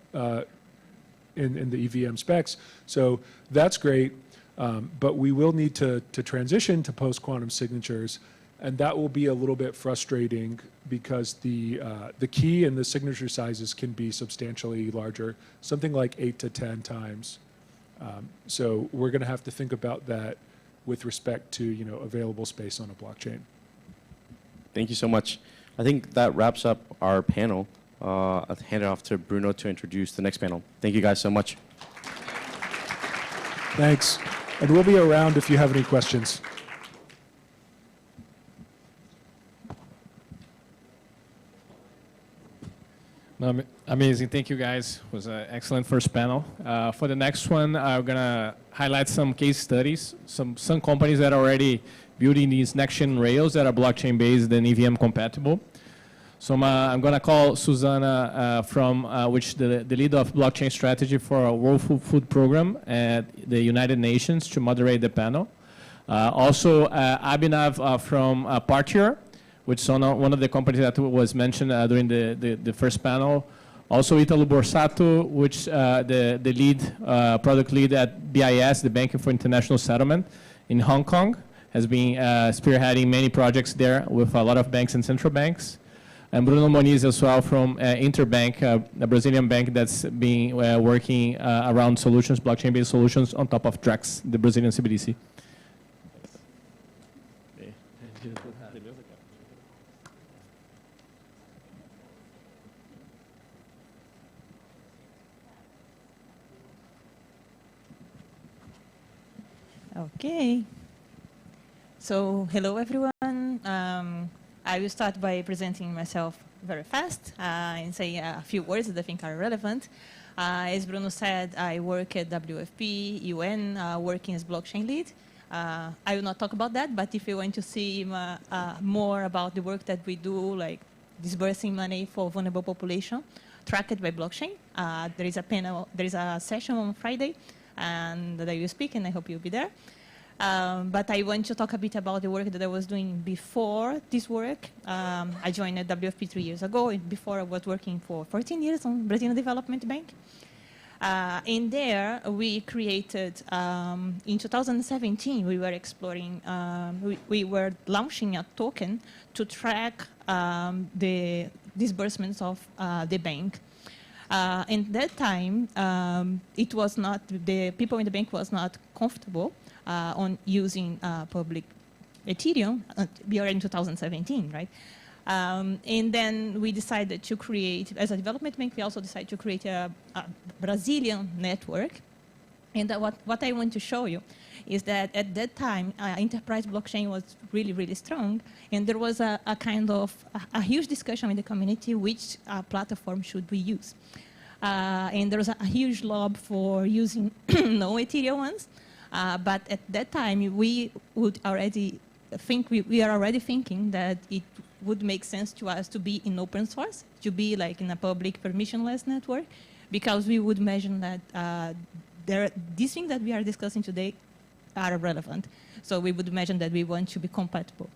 in the EVM specs. So that's great, but we will need to transition to post-quantum signatures, and that will be a little bit frustrating because the key and the signature sizes can be substantially larger, something like 8 to 10 times. So we're going to have to think about that with respect to available space on a blockchain. Thank you so much. I think that wraps up our panel. I'll hand it off to Bruno to introduce the next panel. Thank you guys so much. Thanks. And we'll be around if you have any questions. No, amazing. Thank you, guys. It was an excellent first panel. For the next one, I'm going to highlight some case studies, some companies that are already building these next-gen rails that are blockchain-based and EVM compatible. So I'm going to call Suzana from which the lead of blockchain strategy for a World Food Program at the United Nations to moderate the panel. Also, Abhinav from Partier, which is one of the companies that was mentioned during the first panel. Also, Italo Borssatto, which the lead, product lead at BIS, the Banking for International Settlement in Hong Kong, has been spearheading many projects there with a lot of banks and central banks. And Bruno Moniz as well from Interbank, a Brazilian bank that's been working around solutions, blockchain-based solutions on top of Drex, the Brazilian CBDC. Okay. So, hello everyone. I will start by presenting myself very fast and say a few words that I think are relevant. As Bruno said, I work at WFP, UN, working as blockchain lead. I will not talk about that, but if you want to see more about the work that we do, like disbursing money for vulnerable population, tracked by blockchain, there is a panel, there is a session on Friday, and that I will speak, and I hope you'll be there. But I want to talk a bit about the work that I was doing before this work. I joined WFP 3 years ago. Before I was working for 14 years on Brazilian Development Bank. In there, we created, in 2017, we were exploring, we were launching a token to track the disbursements of the bank. In that time, it was not, the people in the bank was not comfortable on using public Ethereum. We are in 2017, right? And then we decided to create, as a development bank, we also decided to create a Brazilian network. And what I want to show you is that at that time, enterprise blockchain was really, really strong. And there was a kind of a huge discussion in the community, which platform should we use? And there was a huge lobby for using no Ethereum ones. But at that time, we would already think, we are already thinking that it would make sense to us to be in open source, to be like in a public permissionless network, because we would imagine that these things that we are discussing today are relevant. So we would imagine that we want to be compatible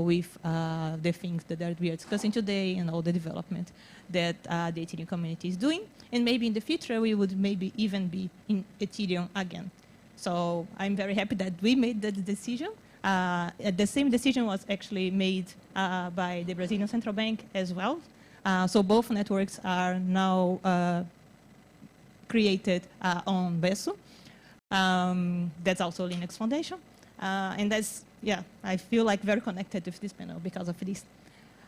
with the things that we are discussing today and all the development that the Ethereum community is doing. And maybe in the future, we would maybe even be in Ethereum again. So I'm very happy that we made that decision. The same decision was actually made by the Brazilian Central Bank as well. So both networks are now created on BESO. That's also Linux Foundation. And that's, yeah, I feel like very connected with this panel because of this.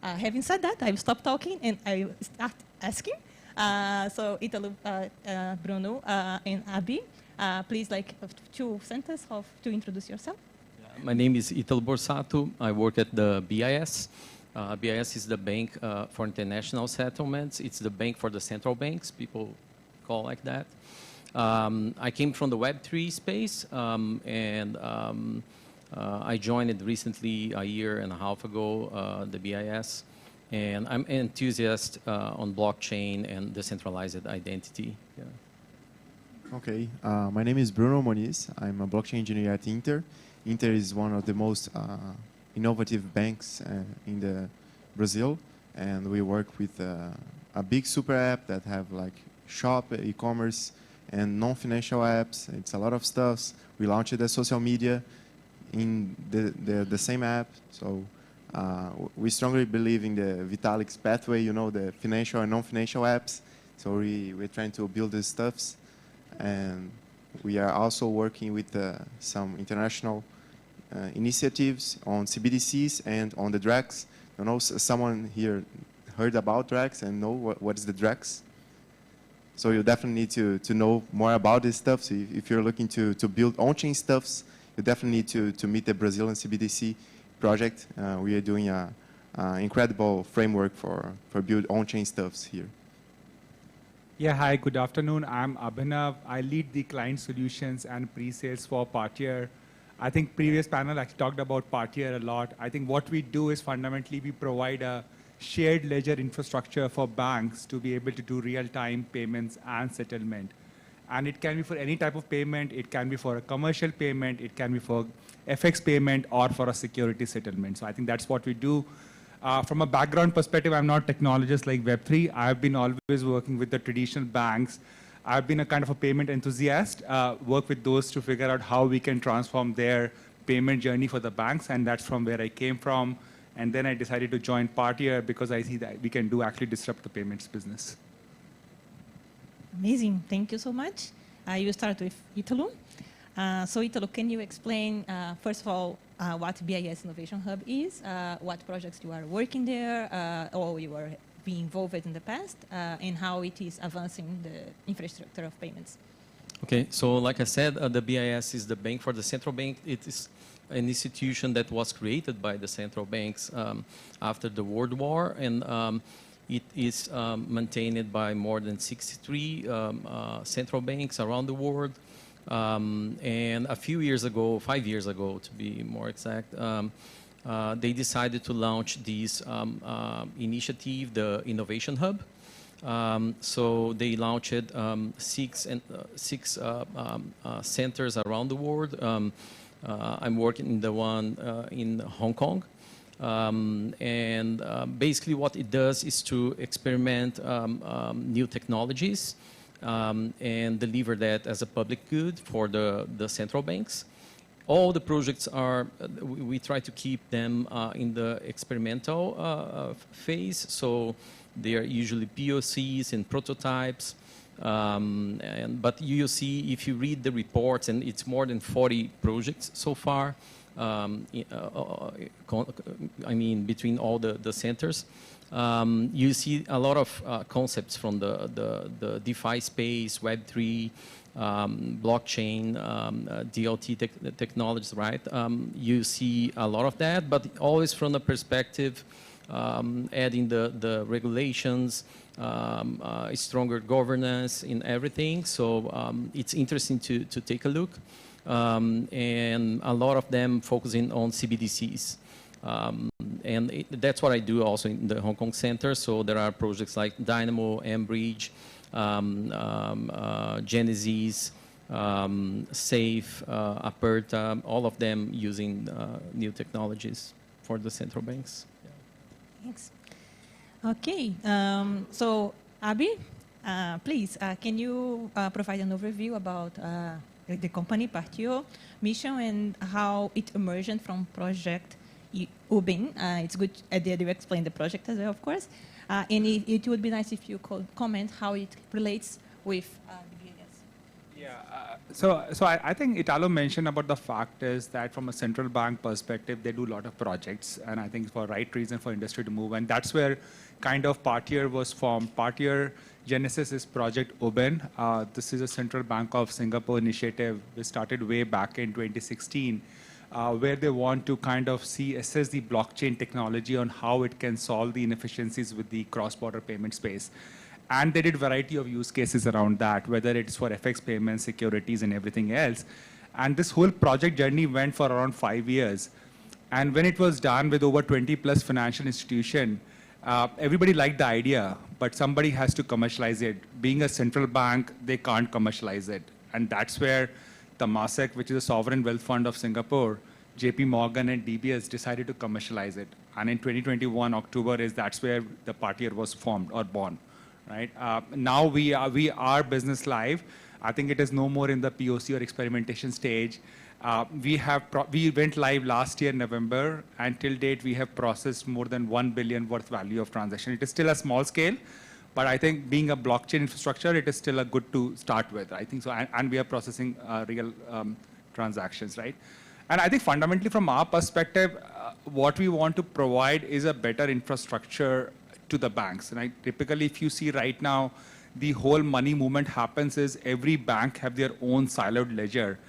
Having said that, I will stop talking and I will start asking. So Italo, Bruno, and Abi, please, like 2 sentences to introduce yourself. My name is Italo Borssatto. I work at the BIS. BIS is the bank for international settlements. It's the bank for the central banks, people call like that. I came from the Web3 space, and I joined it recently, a year and a half ago, the BIS. And I'm an enthusiast on blockchain and decentralized identity. Yeah. Okay, my name is Bruno Moniz. I'm a blockchain engineer at Inter. Inter is one of the most innovative banks in Brazil, and we work with a big super app that have like shop, e-commerce, and non-financial apps. It's a lot of stuff. We launched the social media in the same app. So we strongly believe in the Vitalik's pathway, you know, the financial and non-financial apps. So we're trying to build these stuffs. And we are also working with some international initiatives on CBDCs and on the DREX don't know, someone here heard about Drex and know what is the Drex? So you definitely need to know more about this stuff. So if you're looking to build on-chain stuffs, you definitely need to meet the Brazilian CBDC project. We are doing an incredible framework for build on-chain stuffs here. Yeah, hi, good afternoon. I'm Abhinav. I lead the client solutions and pre-sales for Partier. I think previous panel actually talked about Partier a lot. I think what we do is fundamentally we provide a shared ledger infrastructure for banks to be able to do real-time payments and settlement. And it can be for any type of payment. It can be for a commercial payment. It can be for FX payment or for a security settlement. So I think that's what we do. From a background perspective, I'm not a technologist like Web3. I've been always working with the traditional banks. I've been a kind of a payment enthusiast, work with those to figure out how we can transform their payment journey for the banks, and that's from where I came from. And then I decided to join Partier because I see that we can do actually disrupt the payments business. Amazing. Thank you so much. You start with Italo. So Italo, can you explain, first of all, what BIS Innovation Hub is, what projects you are working there, or you are being involved in the past, and how it is advancing the infrastructure of payments? Okay, so like I said, the BIS is the bank for the central bank. It is an institution that was created by the central banks after the World War, and it is maintained by more than 63 central banks around the world. And a few years ago, 5 years ago to be more exact, they decided to launch this initiative, the Innovation Hub. So they launched six centers around the world. I'm working in the one in Hong Kong. And basically what it does is to experiment new technologies and deliver that as a public good for the central banks. All the projects are, we try to keep them in the experimental phase. So they are usually POCs and prototypes. But you'll see if you read the reports, and it's more than 40 projects so far, I mean, between all the centers. You see a lot of concepts from the DeFi space, Web3, blockchain, DLT technologies, right? You see a lot of that, but always from the perspective adding the regulations, stronger governance in everything. So it's interesting to take a look. And a lot of them focusing on CBDCs. And that's what I do also in the Hong Kong Center. So there are projects like Dynamo, Ambridge, Genesis, Safe, Aperta, all of them using new technologies for the central banks. Thanks. Okay, so Abhi, please, can you provide an overview about the company Partier mission and how it emerged from project Ubin? It's good that you explain the project as well, of course. And it would be nice if you could comment how it relates with the BIS. Yeah, so I think Italo mentioned about the fact is that from a central bank perspective, they do a lot of projects, and I think for right reason for industry to move, and that's where kind of Partier was formed. Partier Genesis is Project Ubin. This is a Central Bank of Singapore initiative. We started way back in 2016, where they want to kind of assess the blockchain technology on how it can solve the inefficiencies with the cross-border payment space. And they did a variety of use cases around that, whether it's for FX payments, securities, and everything else. And this whole project journey went for around 5 years. And when it was done with over 20 plus financial institutions, everybody liked the idea, but somebody has to commercialize it. Being a central bank, they can't commercialize it. And that's where Temasek, which is a sovereign wealth fund of Singapore, JP Morgan and DBS decided to commercialize it. And in 2021, October, that's where the Partier was formed or born. Right? Now we are business live. I think it is no more in the POC or experimentation stage. We went live last year, November, and till date we have processed more than 1 billion worth value of transaction. It is still a small scale, but I think being a blockchain infrastructure, it is still a good to start with. I think so, and we are processing real transactions, right? And I think fundamentally from our perspective, what we want to provide is a better infrastructure to the banks. Right? Typically, if you see right now, the whole money movement happens is every bank have their own siloed ledger.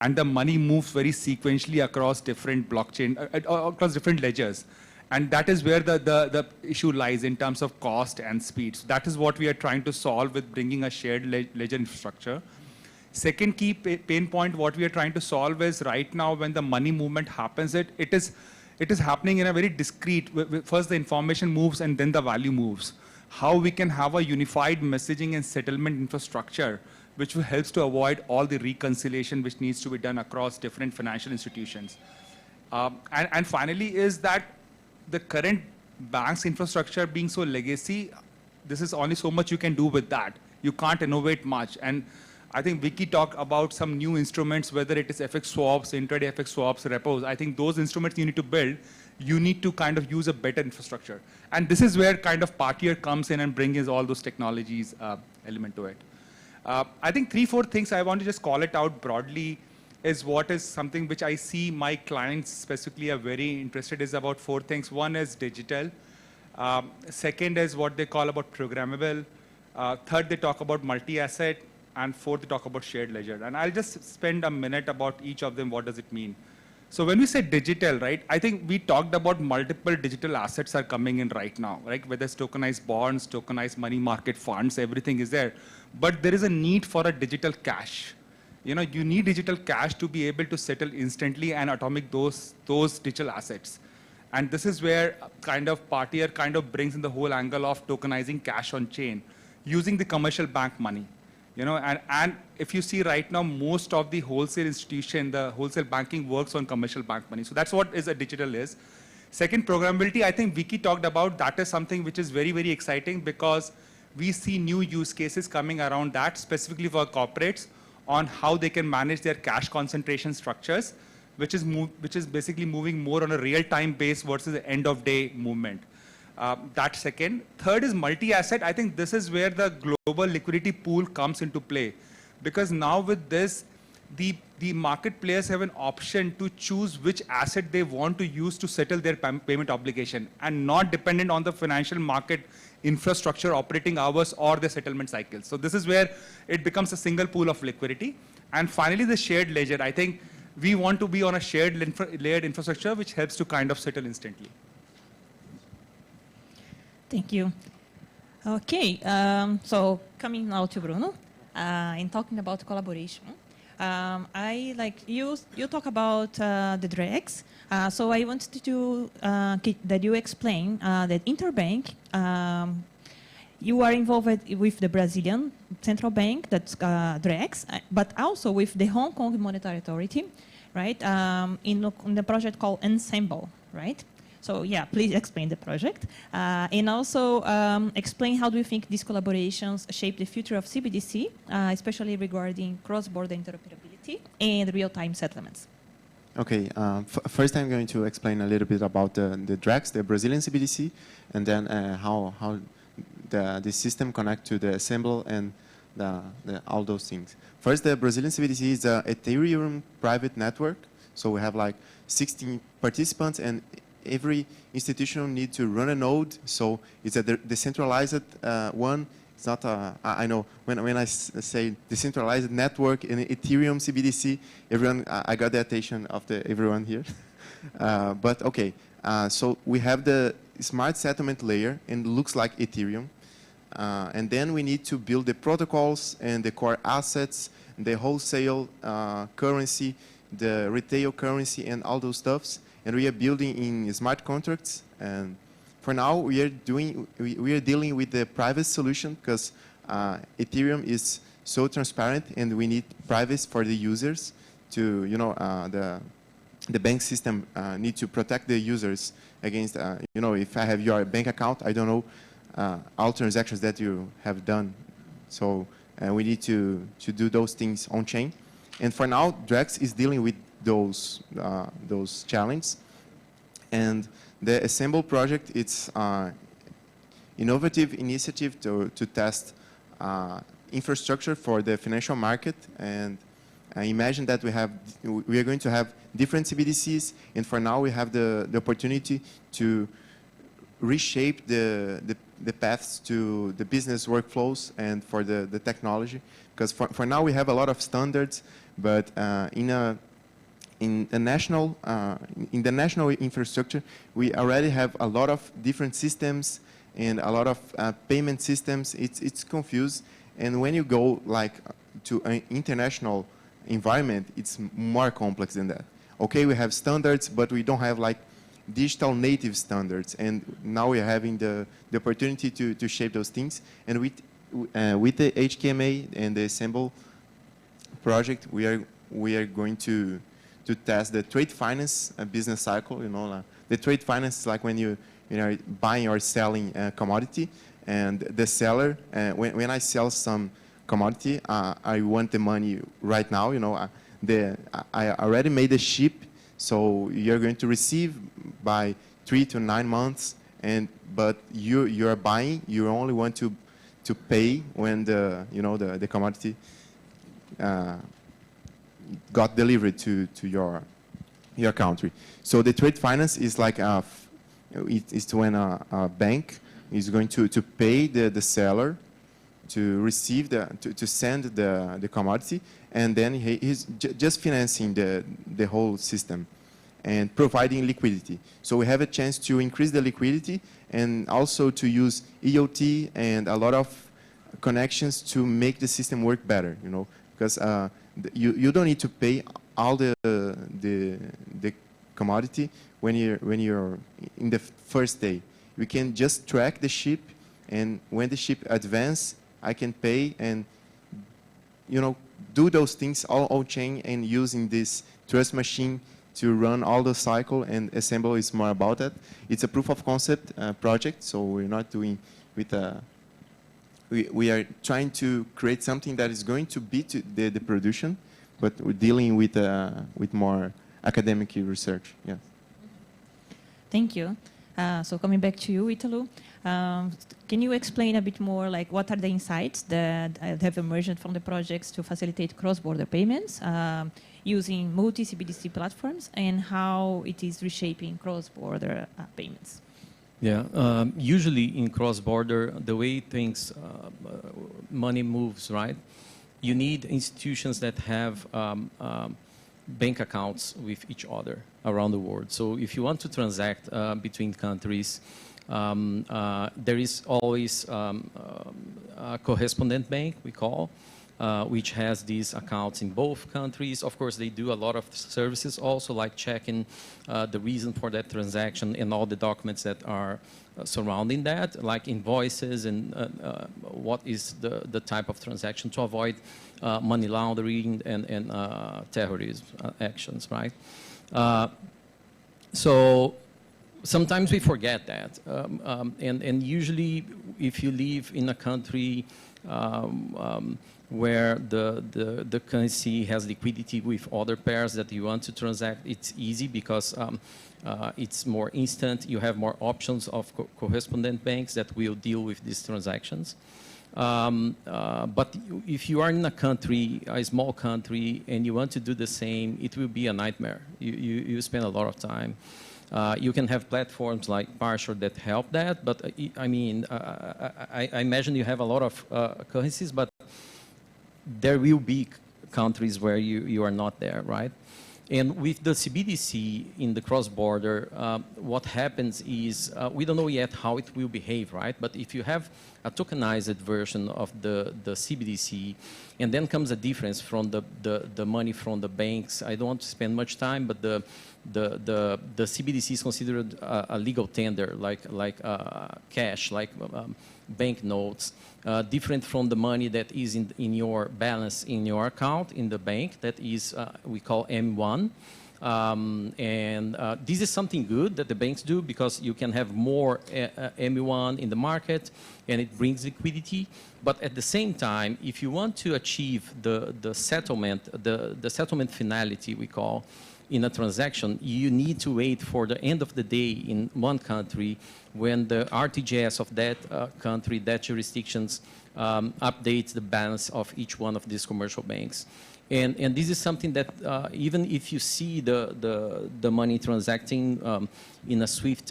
And the money moves very sequentially across different blockchain, across different ledgers. And that is where the issue lies in terms of cost and speed. So that is what we are trying to solve with bringing a shared ledger infrastructure. Second key pain point, what we are trying to solve is right now when the money movement happens, it is happening in a very discrete, first the information moves and then the value moves. How we can have a unified messaging and settlement infrastructure which helps to avoid all the reconciliation which needs to be done across different financial institutions. And finally is that the current bank's infrastructure being so legacy, this is only so much you can do with that. You can't innovate much. And I think WeeKee talked about some new instruments, whether it is FX swaps, intraday FX swaps, repos. I think those instruments you need to build, you need to kind of use a better infrastructure. And this is where kind of Partier comes in and brings all those technologies element to it. I think 3-4 things I want to just call it out broadly is what is something which I see my clients specifically are very interested is about 4 things. One is digital. Second is what they call about programmable. Third, they talk about multi-asset. And fourth, they talk about shared ledger. And I'll just spend a minute about each of them. What does it mean? So when we say digital, right, I think we talked about multiple digital assets are coming in right now, right? Whether it's tokenized bonds, tokenized money market funds, everything is there. But there is a need for a digital cash. You know, you need digital cash to be able to settle instantly and atomic those digital assets. And this is where kind of Partier kind of brings in the whole angle of tokenizing cash on chain using the commercial bank money. You know, and if you see right now, most of the wholesale institution, the wholesale banking works on commercial bank money. So that's what is a digital is. Second, programmability, I think WeeKee talked about, that is something which is very, very exciting because we see new use cases coming around that, specifically for corporates, on how they can manage their cash concentration structures, which is basically moving more on a real-time base versus the end-of-day movement. That's second. Third is multi-asset. I think this is where the global liquidity pool comes into play. Because now with this, the market players have an option to choose which asset they want to use to settle their payment obligation and not dependent on the financial market infrastructure operating hours or the settlement cycles. So this is where it becomes a single pool of liquidity. And finally, the shared ledger. I think we want to be on a shared layered infrastructure which helps to kind of settle instantly. Thank you. Okay, so coming now to Bruno, and talking about collaboration. I like you talk about the DREX. So I wanted to that you explain that interbank. You are involved with the Brazilian central bank, that's DREX, but also with the Hong Kong Monetary Authority, right? In the project called Ensemble, right? So yeah, please explain the project. And also explain how do you think these collaborations shape the future of CBDC, especially regarding cross-border interoperability and real-time settlements. Okay, first I'm going to explain a little bit about the DREX, the Brazilian CBDC, and then how the system connect to the Ensemble and all those things. First, the Brazilian CBDC is an Ethereum private network. So we have like 16 participants and every institution needs to run a node, so it's a decentralized one. It's not a, I know when I say decentralized network in Ethereum CBDC, everyone, I got the attention of everyone here. But okay, so we have the smart settlement layer and it looks like Ethereum. And then we need to build the protocols and the core assets, the wholesale currency, the retail currency and all those stuffs. And we are building in smart contracts. And for now, we are dealing with the private solution because Ethereum is so transparent, and we need privacy for the users. To the bank system need to protect the users against if I have your bank account, I don't know all transactions that you have done. So we need to do those things on chain. And for now, DREX is dealing with those challenges. And the Ensemble project, it's innovative initiative to test infrastructure for the financial market. And imagine that we are going to have different CBDCs, and for now we have the opportunity to reshape the paths to the business workflows and for the technology. Because for now we have a lot of standards, but in the national infrastructure, we already have a lot of different systems and a lot of payment systems. It's confused, and when you go like to an international environment, it's more complex than that. Okay, we have standards, but we don't have like digital native standards, and now we're having the opportunity to shape those things. And with the HKMA and the Assemble project, we are going to test the trade finance business cycle. You know, the trade finance is like when you know buying or selling a commodity, and the seller when I sell some commodity, I want the money right now. You know, I already made the ship, so you're going to receive by 3 to 9 months, but you're buying. You only want to pay when the commodity got delivered to your country. So the trade finance is like it's when a bank is going to pay the seller to receive to send the commodity, and then he's just financing the whole system and providing liquidity. So we have a chance to increase the liquidity and also to use EOT and a lot of connections to make the system work better. You know, because you don't need to pay all the commodity when you're in the first day. We can just track the ship, and when the ship advances, I can pay and do those things all on chain and using this trust machine to run all the cycle, and Assemble is more about that. It's a proof of concept project, so we're not doing with we are trying to create something that is going to beat the production, but we're dealing with more academic research. Yeah. Thank you. So coming back to you, Italo, can you explain a bit more, like what are the insights that have emerged from the projects to facilitate cross-border payments using multi-CBDC platforms, and how it is reshaping cross-border payments? Yeah, usually in cross-border, the way things, money moves, right? You need institutions that have bank accounts with each other around the world. So if you want to transact between countries, there is always a correspondent bank, we call, which has these accounts in both countries. Of course, they do a lot of services also, like checking the reason for that transaction and all the documents that are surrounding that, like invoices and what is the type of transaction to avoid money laundering and terrorism actions, right? So sometimes we forget that. And usually if you live in a country where the currency has liquidity with other pairs that you want to transact, it's easy because it's more instant. You have more options of correspondent banks that will deal with these transactions. But if you are in a country, a small country, and you want to do the same, it will be a nightmare. You spend a lot of time. You can have platforms like Partial that help that, but I mean, I imagine you have a lot of currencies, but there will be countries where you are not there, right? And with the CBDC in the cross-border, what happens is, we don't know yet how it will behave, right? But if you have a tokenized version of the CBDC, and then comes a difference from the money from the banks, I don't want to spend much time, but the CBDC is considered a legal tender, like cash, like bank notes, different from the money that is in your balance in your account in the bank. That is we call M1. And this is something good that the banks do because you can have more M1 in the market and it brings liquidity. But at the same time, if you want to achieve the settlement finality, we call, in a transaction, you need to wait for the end of the day in one country when the RTGS of that country, that jurisdictions, updates the balance of each one of these commercial banks. And this is something that even if you see the money transacting in a SWIFT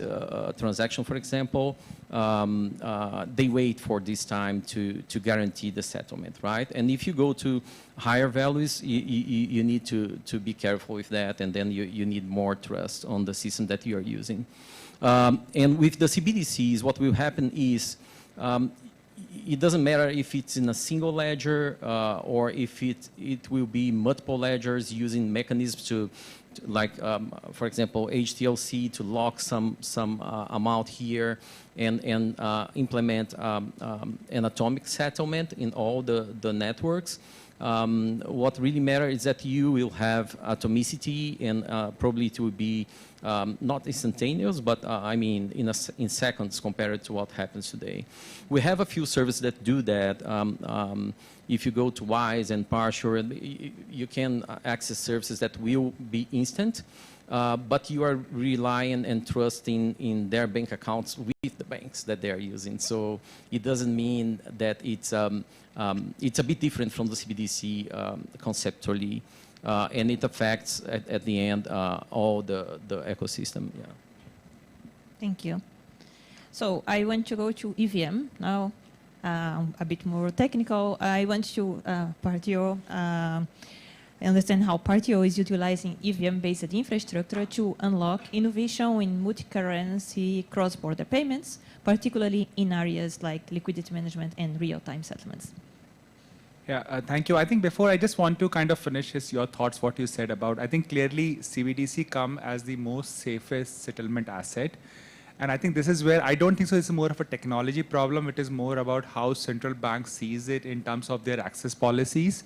transaction, for example, they wait for this time to guarantee the settlement, right? And if you go to higher values, you need to be careful with that, and then you need more trust on the system that you are using. And with the CBDCs, what will happen is it doesn't matter if it's in a single ledger or if it will be multiple ledgers using mechanisms to like, for example, HTLC to lock some amount here and implement an atomic settlement in all the networks. What really matters is that you will have atomicity, and probably it will be not instantaneous, but I mean in seconds compared to what happens today. We have a few services that do that. If you go to Wise and Partial, you can access services that will be instant, but you are relying and trusting in their bank accounts with the banks that they are using. So it doesn't mean that it's a bit different from the CBDC conceptually, and it affects at the end all the ecosystem. Yeah. Thank you. So I want to go to EVM now. A bit more technical. I want to Partio understand how Partio is utilizing EVM-based infrastructure to unlock innovation in multi-currency cross-border payments, particularly in areas like liquidity management and real-time settlements. Yeah, thank you. I think before I just want to kind of finish your thoughts, what you said about, I think clearly CBDC come as the most safest settlement asset. And I think this is where I don't think so it's more of a technology problem. It is more about how central bank sees it in terms of their access policies.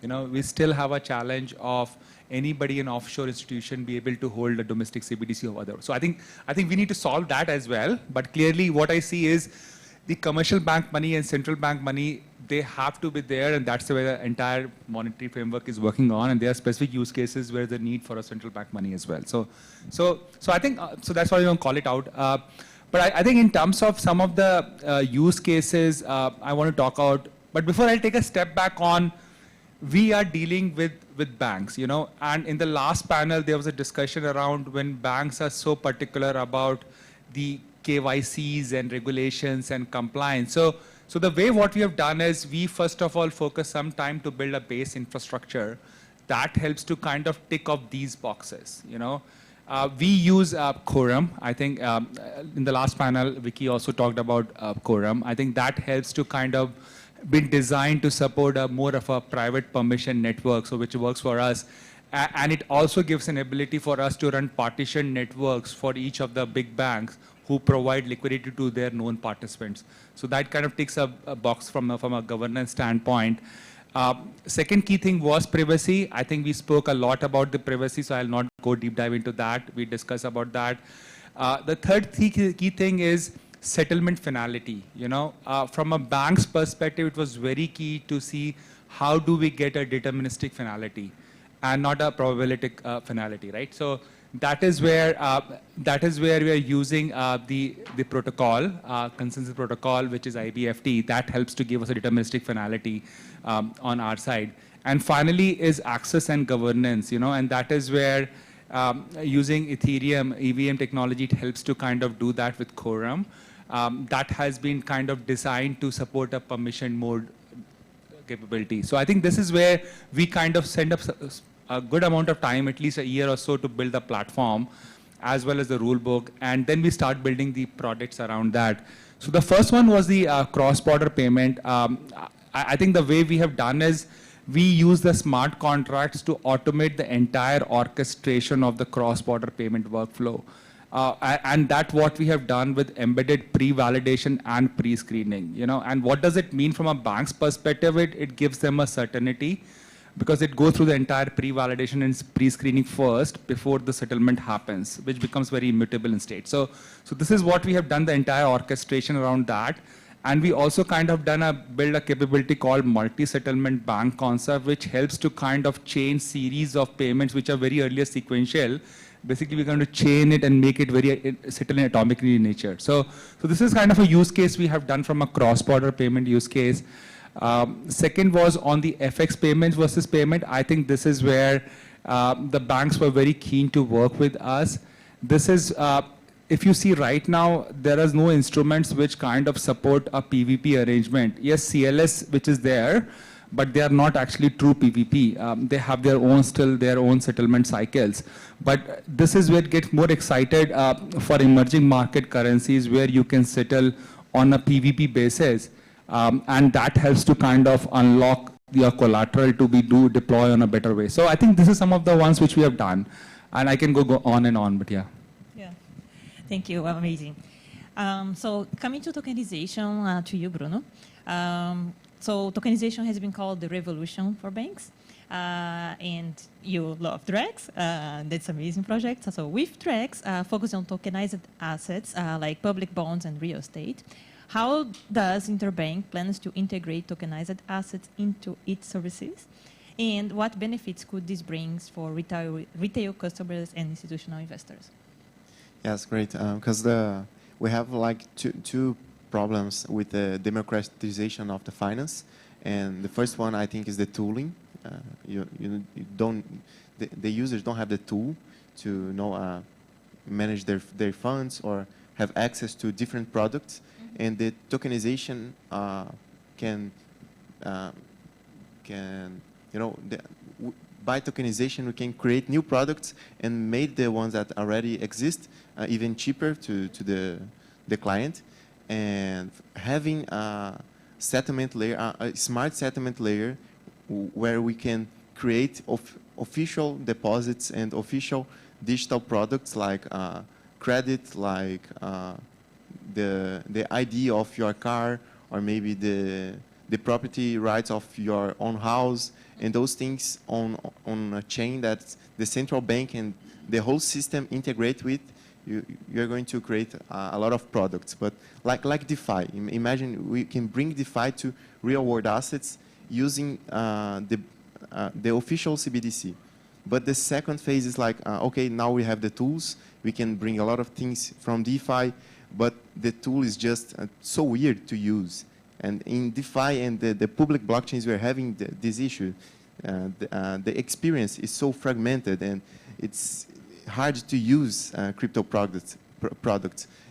You know, we still have a challenge of anybody in offshore institution be able to hold a domestic CBDC or other. So I think we need to solve that as well. But clearly what I see is the commercial bank money and central bank money, they have to be there, and that's where the entire monetary framework is working on. And there are specific use cases where the need for a central bank money as well. So I think so that's why we don't call it out. But I think in terms of some of the use cases, I want to talk about. But before I take a step back on, we are dealing with banks, you know. And in the last panel, there was a discussion around when banks are so particular about the KYCs and regulations and compliance. So the way what we have done is we first of all focus some time to build a base infrastructure that helps to kind of tick off these boxes, you know. We use Quorum. I think in the last panel, WeeKee also talked about Quorum. I think that helps to kind of be designed to support more of a private permission network, so which works for us. And it also gives an ability for us to run partition networks for each of the big banks who provide liquidity to their known participants. So that kind of ticks a box from a governance standpoint. Second key thing was privacy. I think we spoke a lot about the privacy, so I'll not go deep dive into that. We discussed about that. The third key thing is settlement finality. You know, from a bank's perspective, it was very key to see how do we get a deterministic finality and not a probabilistic finality, right? So that is where we are using the protocol, consensus protocol, which is IBFT. That helps to give us a deterministic finality on our side. And finally is access and governance, you know, and that is where using Ethereum EVM technology, it helps to kind of do that with Quorum. That has been kind of designed to support a permission mode capability. So I think this is where we kind of send up a good amount of time, at least a year or so, to build the platform as well as the rule book, and then we start building the products around that. So the first one was the cross-border payment. I think the way we have done is we use the smart contracts to automate the entire orchestration of the cross-border payment workflow. And that's what we have done with embedded pre-validation and pre-screening, you know. And what does it mean from a bank's perspective? It gives them a certainty, because it goes through the entire pre-validation and pre-screening first before the settlement happens, which becomes very immutable in state. So this is what we have done, the entire orchestration around that. And we also kind of build a capability called multi-settlement bank concept, which helps to kind of chain series of payments which are very earlier sequential. Basically, we're going to chain it and make it very settle in atomically in nature. So this is kind of a use case we have done from a cross-border payment use case. Second was on the FX payments versus payment. I think this is where the banks were very keen to work with us. This is, if you see right now, there is no instruments which kind of support a PVP arrangement. Yes, CLS, which is there, but they are not actually true PVP. They have their own, still their own settlement cycles. But this is where it gets more excited for emerging market currencies where you can settle on a PVP basis. And that helps to kind of unlock your collateral to be deploy on a better way. So I think this is some of the ones which we have done. And I can go on and on, but yeah. Yeah, thank you, amazing. So coming to tokenization, to you, Bruno. So tokenization has been called the revolution for banks. And you love Drex. That's an amazing project. So with Drex, focus on tokenized assets like public bonds and real estate. How does Interbank plans to integrate tokenized assets into its services? And what benefits could this bring for retail customers and institutional investors? Yes, great. Because we have like two problems with the democratization of the finance, and the first one I think is the tooling. The users don't have the tool to manage their funds or have access to different products, and the tokenization by tokenization we can create new products and make the ones that already exist even cheaper to the client. And having a settlement layer, a smart settlement layer, where we can create official deposits and official digital products like credit, like the ID of your car, or maybe the property rights of your own house, and those things on a chain that the central bank and the whole system integrate with. You're going to create a lot of products. But like DeFi, imagine we can bring DeFi to real-world assets using the official CBDC. But the second phase is like, okay, now we have the tools. We can bring a lot of things from DeFi, but the tool is just so weird to use. And in DeFi and the public blockchains, we're having this issue. The experience is so fragmented, and it's hard to use crypto products.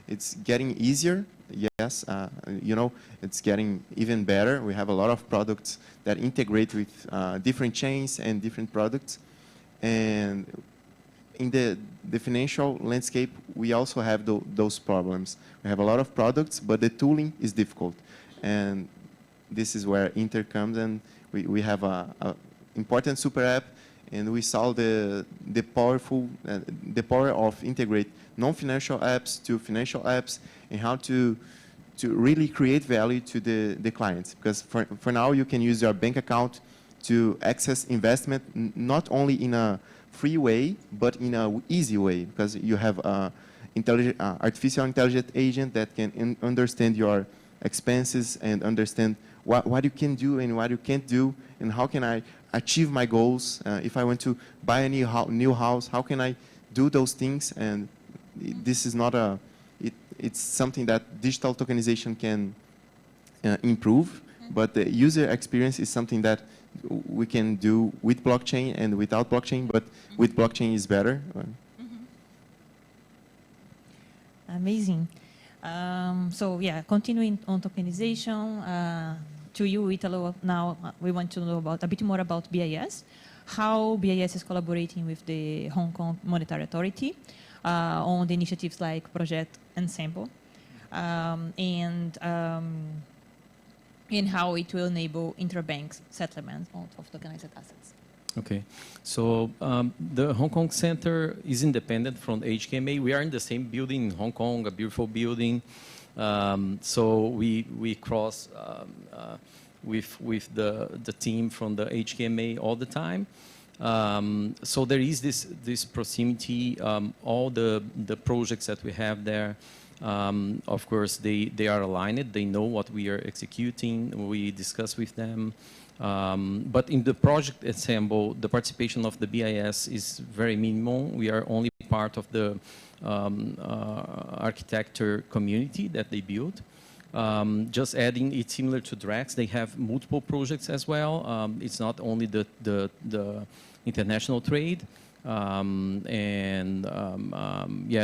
It's getting easier, yes. It's getting even better. We have a lot of products that integrate with different chains and different products. And in the financial landscape, we also have those problems. We have a lot of products, but the tooling is difficult. And this is where Inter comes, and we have a important super app, and we saw the power of integrate non-financial apps to financial apps, and how to really create value to the clients. Because for now, you can use your bank account to access investment, not only in a free way, but in an easy way, because you have artificial intelligent agent that can understand your expenses and understand what you can do and what you can't do, and how can I achieve my goals. If I want to buy a new house, how can I do those things? And this is not it's something that digital tokenization can improve, but the user experience is something that we can do with blockchain and without blockchain, but with blockchain is better. Amazing. So yeah, continuing on tokenization, to you, Italo, now we want to know a bit more about BIS, how BIS is collaborating with the Hong Kong Monetary Authority on the initiatives like Project Ensemble, and how it will enable interbank settlement of tokenized assets. Okay, so the Hong Kong Center is independent from HKMA. We are in the same building in Hong Kong, a beautiful building. So we cross with the team from the HKMA all the time. So there is this proximity. All the projects that we have there, of course, they are aligned. They know what we are executing. We discuss with them. But in the project Ensemble, the participation of the BIS is very minimal. We are only part of the architecture community that they built. Just adding, it's similar to Drax. They have multiple projects as well. It's not only the international trade. Yeah,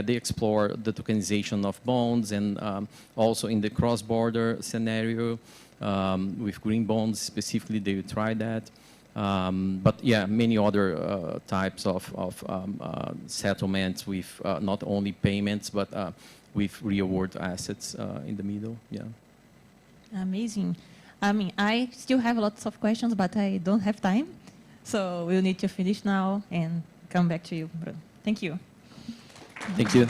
they explore the tokenization of bonds and also in the cross-border scenario with green bonds specifically, they will try that. But yeah, many other types of settlements with not only payments, but with real-world assets in the middle. Yeah. Amazing. I mean, I still have lots of questions, but I don't have time. So we'll need to finish now and come back to you, Bruno. Thank you. Thank you.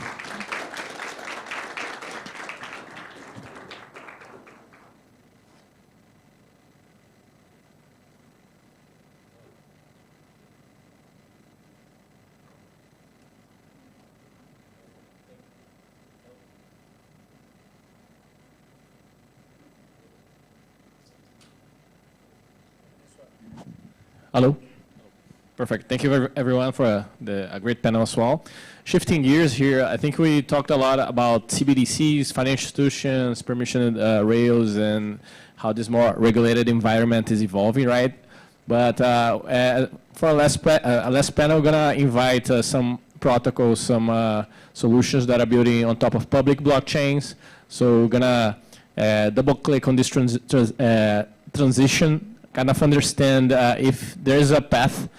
Hello. Perfect. Thank you everyone for a great panel as well. Shifting gears here, I think we talked a lot about CBDCs, financial institutions, permission rails, and how this more regulated environment is evolving, right? But for a last panel, we're gonna invite some protocols, some solutions that are building on top of public blockchains. So we're gonna double click on this transition, kind of understand if there is a path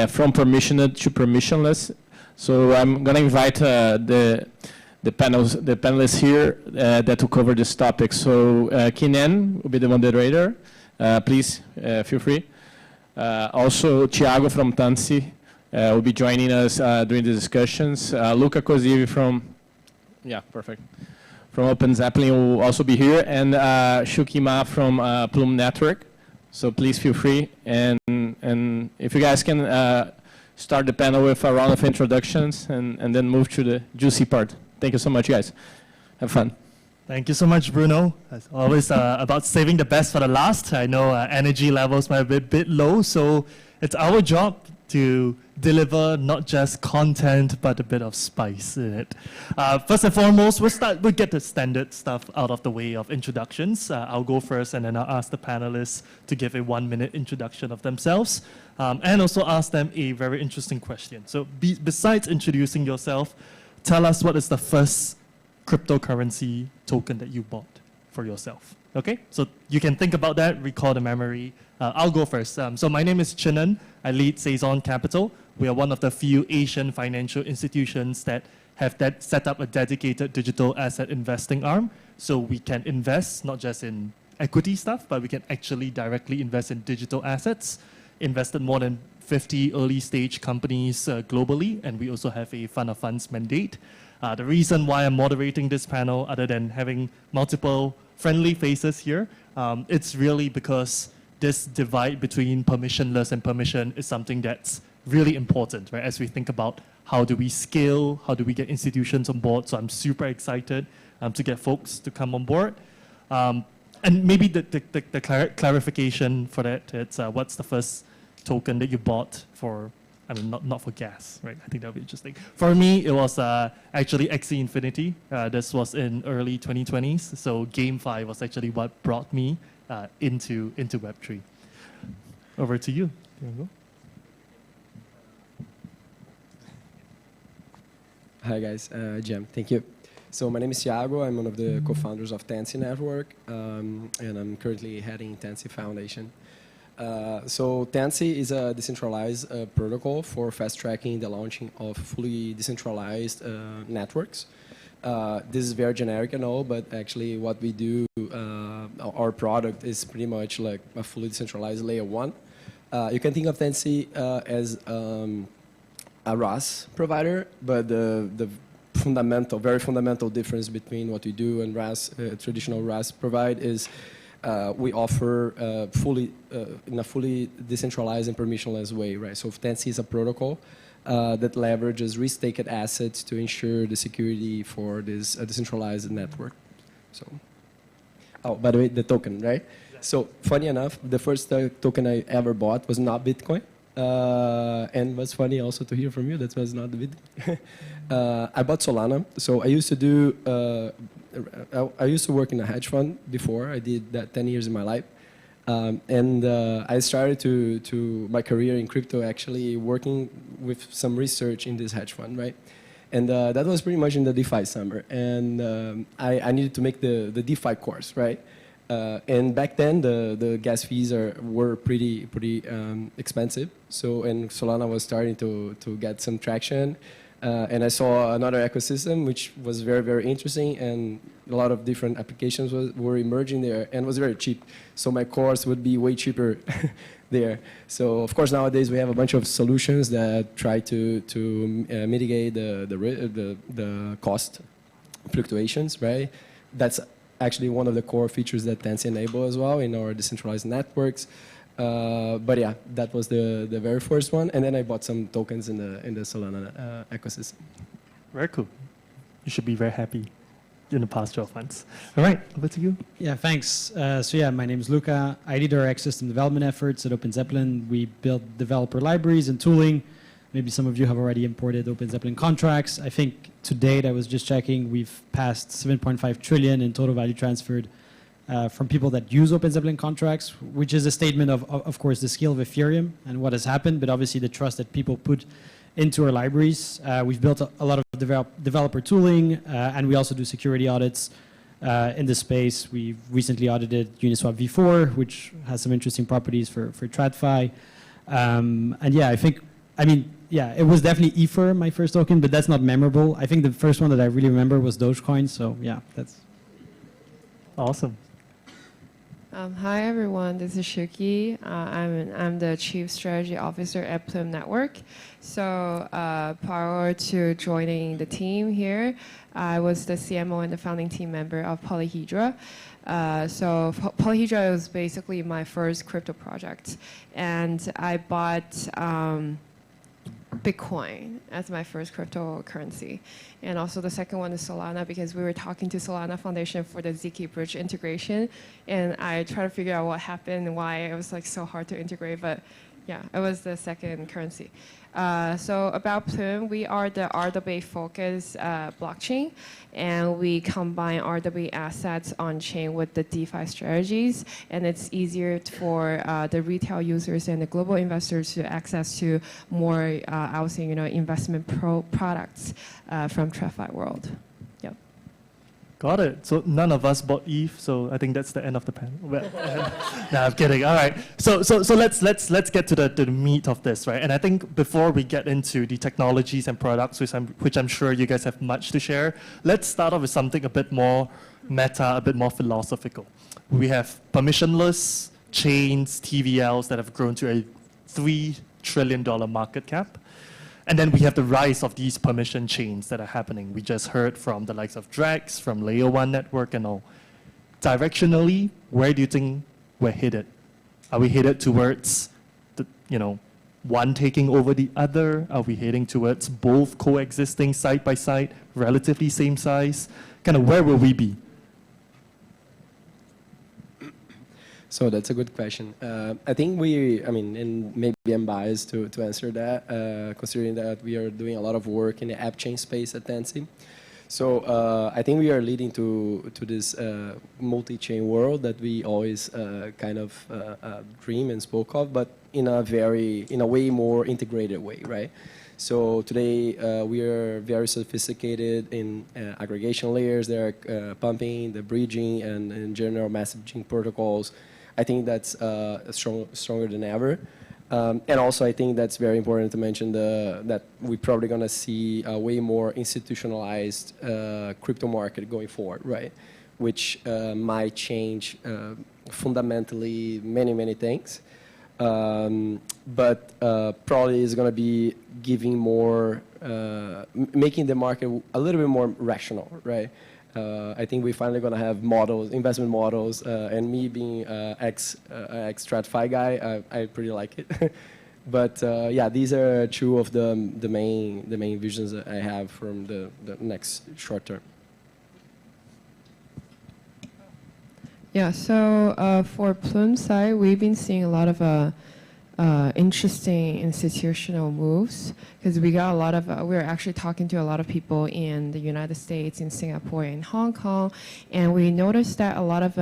from permissioned to permissionless. So I'm going to invite the panelists here that will cover this topic. So Kinen will be the moderator. Please feel free. Also, Thiago from Tansi will be joining us during the discussions. Luca Cosivi from, yeah, perfect. From Open Zeppelin will also be here, and Shukyee from Plume Network. So please feel free, and if you guys can start the panel with a round of introductions and then move to the juicy part. Thank you so much, guys. Have fun. Thank you so much, Bruno. As always, about saving the best for the last. I know energy levels might be a bit low, so it's our job to deliver not just content, but a bit of spice in it. First and foremost, we'll get the standard stuff out of the way of introductions. I'll go first, and then I'll ask the panelists to give a 1-minute introduction of themselves, and also ask them a very interesting question. So besides introducing yourself, tell us what is the first cryptocurrency token that you bought for yourself. Okay, so you can think about that, recall the memory. I'll go first. So my name is Chinan. I lead Saison Capital. We are one of the few Asian financial institutions that have set up a dedicated digital asset investing arm. So we can invest not just in equity stuff, but we can actually directly invest in digital assets. Invested more than 50 early stage companies globally, and we also have a fund of funds mandate. The reason why I'm moderating this panel, other than having multiple friendly faces here, it's really because this divide between permissionless and permission is something that's really important, right? As we think about how do we scale, how do we get institutions on board. So I'm super excited to get folks to come on board. And maybe the clarification for that, it's what's the first token that you bought for, I mean, not for gas, right? I think that would be interesting. For me, it was actually Axie Infinity. This was in early 2020s. So GameFi was actually what brought me into Web3. Over to you. Thiago. Hi guys, Jam, thank you. So my name is Thiago. I'm one of the co-founders of Tansi Network, and I'm currently heading Tansi Foundation. So Tansi is a decentralized protocol for fast-tracking the launching of fully decentralized networks. This is very generic and all, but actually what we do, our product is pretty much like a fully decentralized layer 1. You can think of Tansi as a RAS provider, but the very fundamental difference between what we do and RAS, traditional RAS provide is we offer in a fully decentralized and permissionless way, right? So Tansi is a protocol that leverages risk-taken assets to ensure the security for this decentralized network. So, oh, by the way, the token, right? Yeah. So funny enough, the first token I ever bought was not Bitcoin. And what's funny also to hear from you, that was not the Bitcoin. I bought Solana. So I used to do I used to work in a hedge fund before. I did that 10 years in my life. And I started to my career in crypto actually working with some research in this hedge fund, right? And that was pretty much in the DeFi summer. And I needed to make the DeFi course, right? And back then, the gas fees were pretty expensive. So, and Solana was starting to get some traction. And I saw another ecosystem which was very, very interesting, and a lot of different applications were emerging there, and was very cheap. So my course would be way cheaper there. So of course nowadays we have a bunch of solutions that try to mitigate the cost fluctuations, right? That's actually one of the core features that Tencent enable as well in our decentralized networks. But yeah, that was the very first one, and then I bought some tokens in the Solana ecosystem. Very cool. You should be very happy in the past 12 months. All right, over to you. Yeah, thanks. So yeah, my name is Luca. I lead our ecosystem development efforts at OpenZeppelin. We build developer libraries and tooling. Maybe some of you have already imported OpenZeppelin contracts. I think to date, I was just checking, we've passed 7.5 trillion in total value transferred from people that use OpenZeppelin contracts, which is a statement of course, the scale of Ethereum and what has happened, but obviously the trust that people put into our libraries. We've built a lot of developer tooling, and we also do security audits in the space. We've recently audited Uniswap v4, which has some interesting properties for TradFi. And yeah, yeah, it was definitely Ether, my first token, but that's not memorable. I think the first one that I really remember was Dogecoin, so yeah, that's awesome. Hi everyone, this is Shukyee. I'm the Chief Strategy Officer at Plume Network. So prior to joining the team here, I was the CMO and the founding team member of Polyhedra. So Polyhedra was basically my first crypto project, and I bought Bitcoin as my first cryptocurrency. And also the second one is Solana, because we were talking to Solana Foundation for the ZK Bridge integration, and I tried to figure out what happened and why it was like so hard to integrate, but yeah, it was the second currency. So about Plume, we are the RWA-focused blockchain, and we combine RWA assets on-chain with the DeFi strategies, and it's easier for the retail users and the global investors to access to more, I would say, investment products from TradFi world. Yep. Got it. So none of us bought ETH, so I think that's the end of the panel. Well, no, I'm kidding. All right. So let's get to the meat of this, right? And I think before we get into the technologies and products, which I'm sure you guys have much to share, let's start off with something a bit more meta, a bit more philosophical. We have permissionless chains, TVLs that have grown to a $3 trillion market cap. And then we have the rise of these permission chains that are happening. We just heard from the likes of Drax, from Layer 1 Network and all. Directionally, where do you think we're headed? Are we headed towards one taking over the other? Are we heading towards both coexisting side by side, relatively same size? Kind of where will we be? So that's a good question. I think and maybe I'm biased to answer that, considering that we are doing a lot of work in the app chain space at Tencent. So I think we are leading to this multi-chain world that we always kind of dream and spoke of, but in a way more integrated way, right? So today we are very sophisticated in aggregation layers. They're pumping, the bridging, and in general messaging protocols. I think that's stronger than ever. And also, I think that's very important to mention that we're probably going to see a way more institutionalized crypto market going forward, right? Which might change fundamentally many things. But probably is going to be giving more, making the market a little bit more rational, right? I think we're finally going to have models, investment models, and me being ex-TradFi guy, I pretty like it. But yeah, these are two of the main visions that I have from the next short term. Yeah, so for Plume side, we've been seeing a lot of interesting institutional moves, because we got a lot of, we're actually talking to a lot of people in the United States, in Singapore, in Hong Kong, and we noticed that a lot of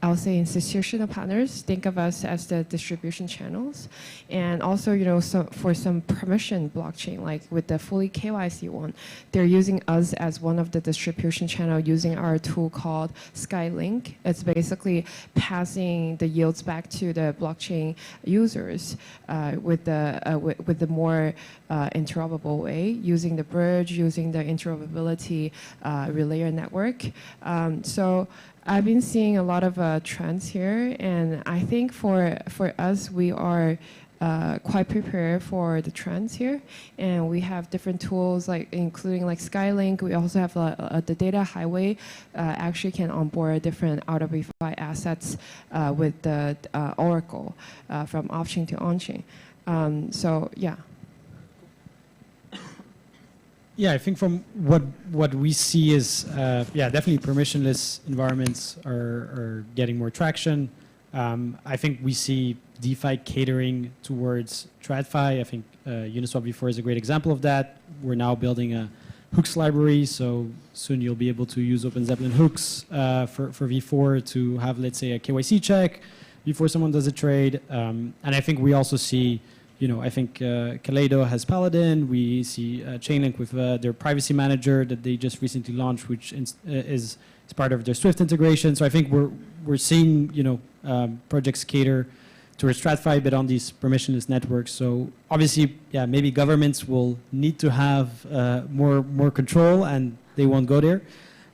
I'll say institutional partners think of us as the distribution channels, and also, you know, so for some permission blockchain, like with the fully KYC one, they're using us as one of the distribution channel using our tool called Skylink. It's basically passing the yields back to the blockchain users with the more interoperable way, using the bridge, using the interoperability relayer network. So I've been seeing a lot of trends here, and I think for us, we are quite prepared for the trends here, and we have different tools, like including like Skylink. We also have the data highway, actually can onboard different out-of-refi assets with the Oracle from off-chain to on-chain. So yeah. Yeah, I think from what we see is, yeah, definitely permissionless environments are getting more traction. I think we see DeFi catering towards TradFi. I think Uniswap V4 is a great example of that. We're now building a hooks library, so soon you'll be able to use OpenZeppelin hooks for V4 to have, let's say, a KYC check before someone does a trade. And I think we also see, you know, I think Kaleido has Paladin. We see Chainlink with their privacy manager that they just recently launched, which is part of their Swift integration. So I think we're seeing, you know, projects cater towards TradFi, but on these permissionless networks. So obviously, yeah, maybe governments will need to have more control, and they won't go there.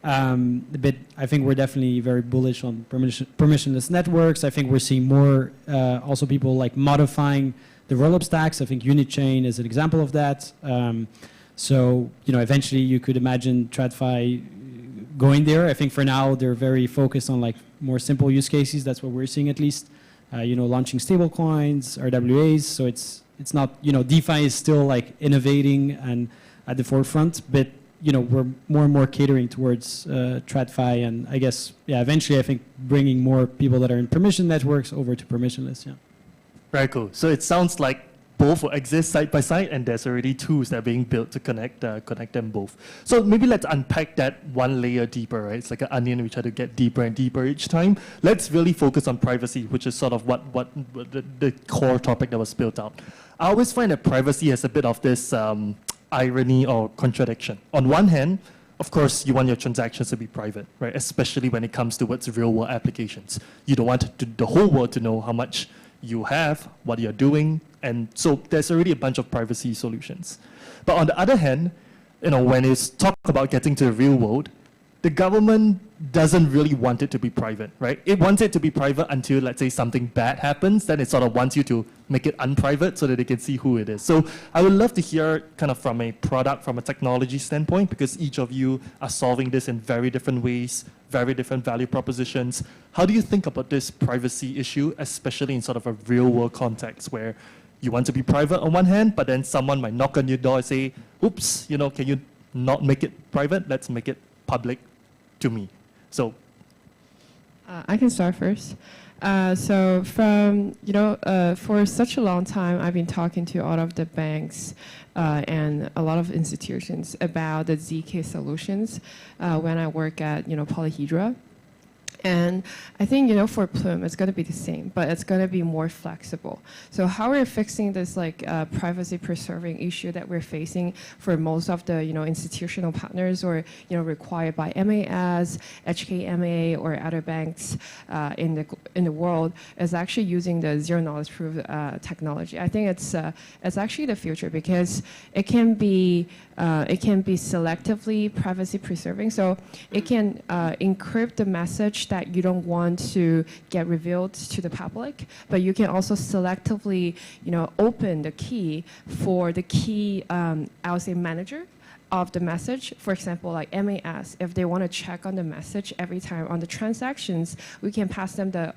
But I think we're definitely very bullish on permissionless networks. I think we're seeing more also people like modifying the rollup stacks. I think Unichain is an example of that. So, you know, eventually you could imagine TradFi going there. I think for now they're very focused on like more simple use cases. That's what we're seeing at least. You know, launching stable coins, RWAs. So it's not, you know, DeFi is still like innovating and at the forefront, but you know, we're more and more catering towards TradFi, and I guess, yeah, eventually I think bringing more people that are in permission networks over to permissionless. Yeah. Very cool. So it sounds like both will exist side by side, and there's already tools that are being built to connect them both. So maybe let's unpack that one layer deeper, right? It's like an onion. We try to get deeper and deeper each time. Let's really focus on privacy, which is sort of what the core topic that was built out. I always find that privacy has a bit of this irony or contradiction. On one hand, of course, you want your transactions to be private, right? Especially when it comes towards real-world applications. You don't want the whole world to know how much you have, what you're doing, and so there's already a bunch of privacy solutions. But on the other hand, you know, when it's talk about getting to the real world, the government doesn't really want it to be private, right? It wants it to be private until, let's say, something bad happens, then it sort of wants you to make it unprivate so that they can see who it is. So I would love to hear kind of from a product, from a technology standpoint, because each of you are solving this in very different ways, very different value propositions. How do you think about this privacy issue, especially in sort of a real-world context where you want to be private on one hand, but then someone might knock on your door and say, oops, you know, can you not make it private? Let's make it public to me. So I can start first. So from, you know, for such a long time, I've been talking to all of the banks and a lot of institutions about the ZK solutions when I work at, you know, Polyhedra. And I think, you know, for Plume, it's going to be the same, but it's going to be more flexible. So how we're fixing this like privacy preserving issue that we're facing for most of the, you know, institutional partners or, you know, required by MAS, HKMA, or other banks in the world is actually using the zero knowledge proof technology. I think it's actually the future because it can be selectively privacy preserving. So it can encrypt the message that you don't want to get revealed to the public, but you can also selectively, you know, open the key for the key, I would say, manager of the message. For example, like MAS, if they want to check on the message every time on the transactions, we can pass them the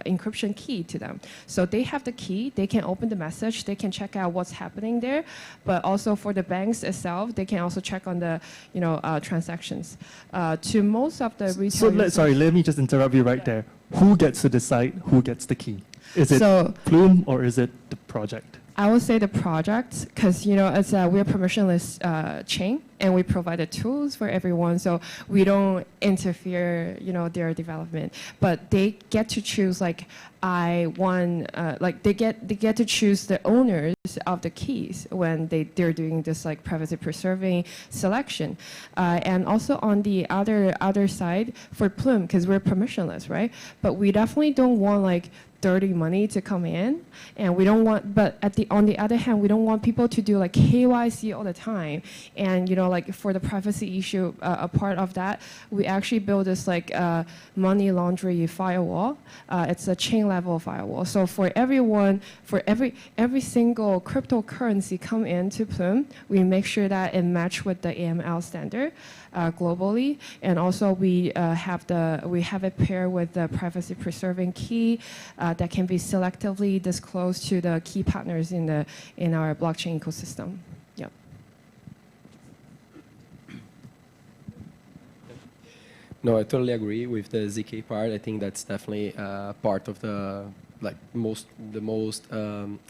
encryption key to them. So they have the key, they can open the message, they can check out what's happening there, but also for the banks itself, they can also check on the, you know, transactions. To most of the retail sorry, let me just interrupt you right there. Who gets to decide who gets the key? Is it So Plume or is it the project? I would say the project, because it's we're permissionless chain, and we provide the tools for everyone, so we don't interfere, their development. But they get to choose, like they get to choose the owners of the keys when they're doing this like privacy preserving selection, and also on the other side for Plume, because we're permissionless, right? But we definitely don't want like dirty money to come in, and we don't want, but on the other hand, we don't want people to do like KYC all the time, and like for the privacy issue, a part of that, we actually build this like money laundering firewall. It's a chain level firewall. So for everyone, for every single cryptocurrency come into Plume, we make sure that it match with the AML standard globally, and also we have it paired with the privacy preserving key that can be selectively disclosed to the key partners in our blockchain ecosystem. Yep. No, I totally agree with the ZK part. I think that's definitely part of the most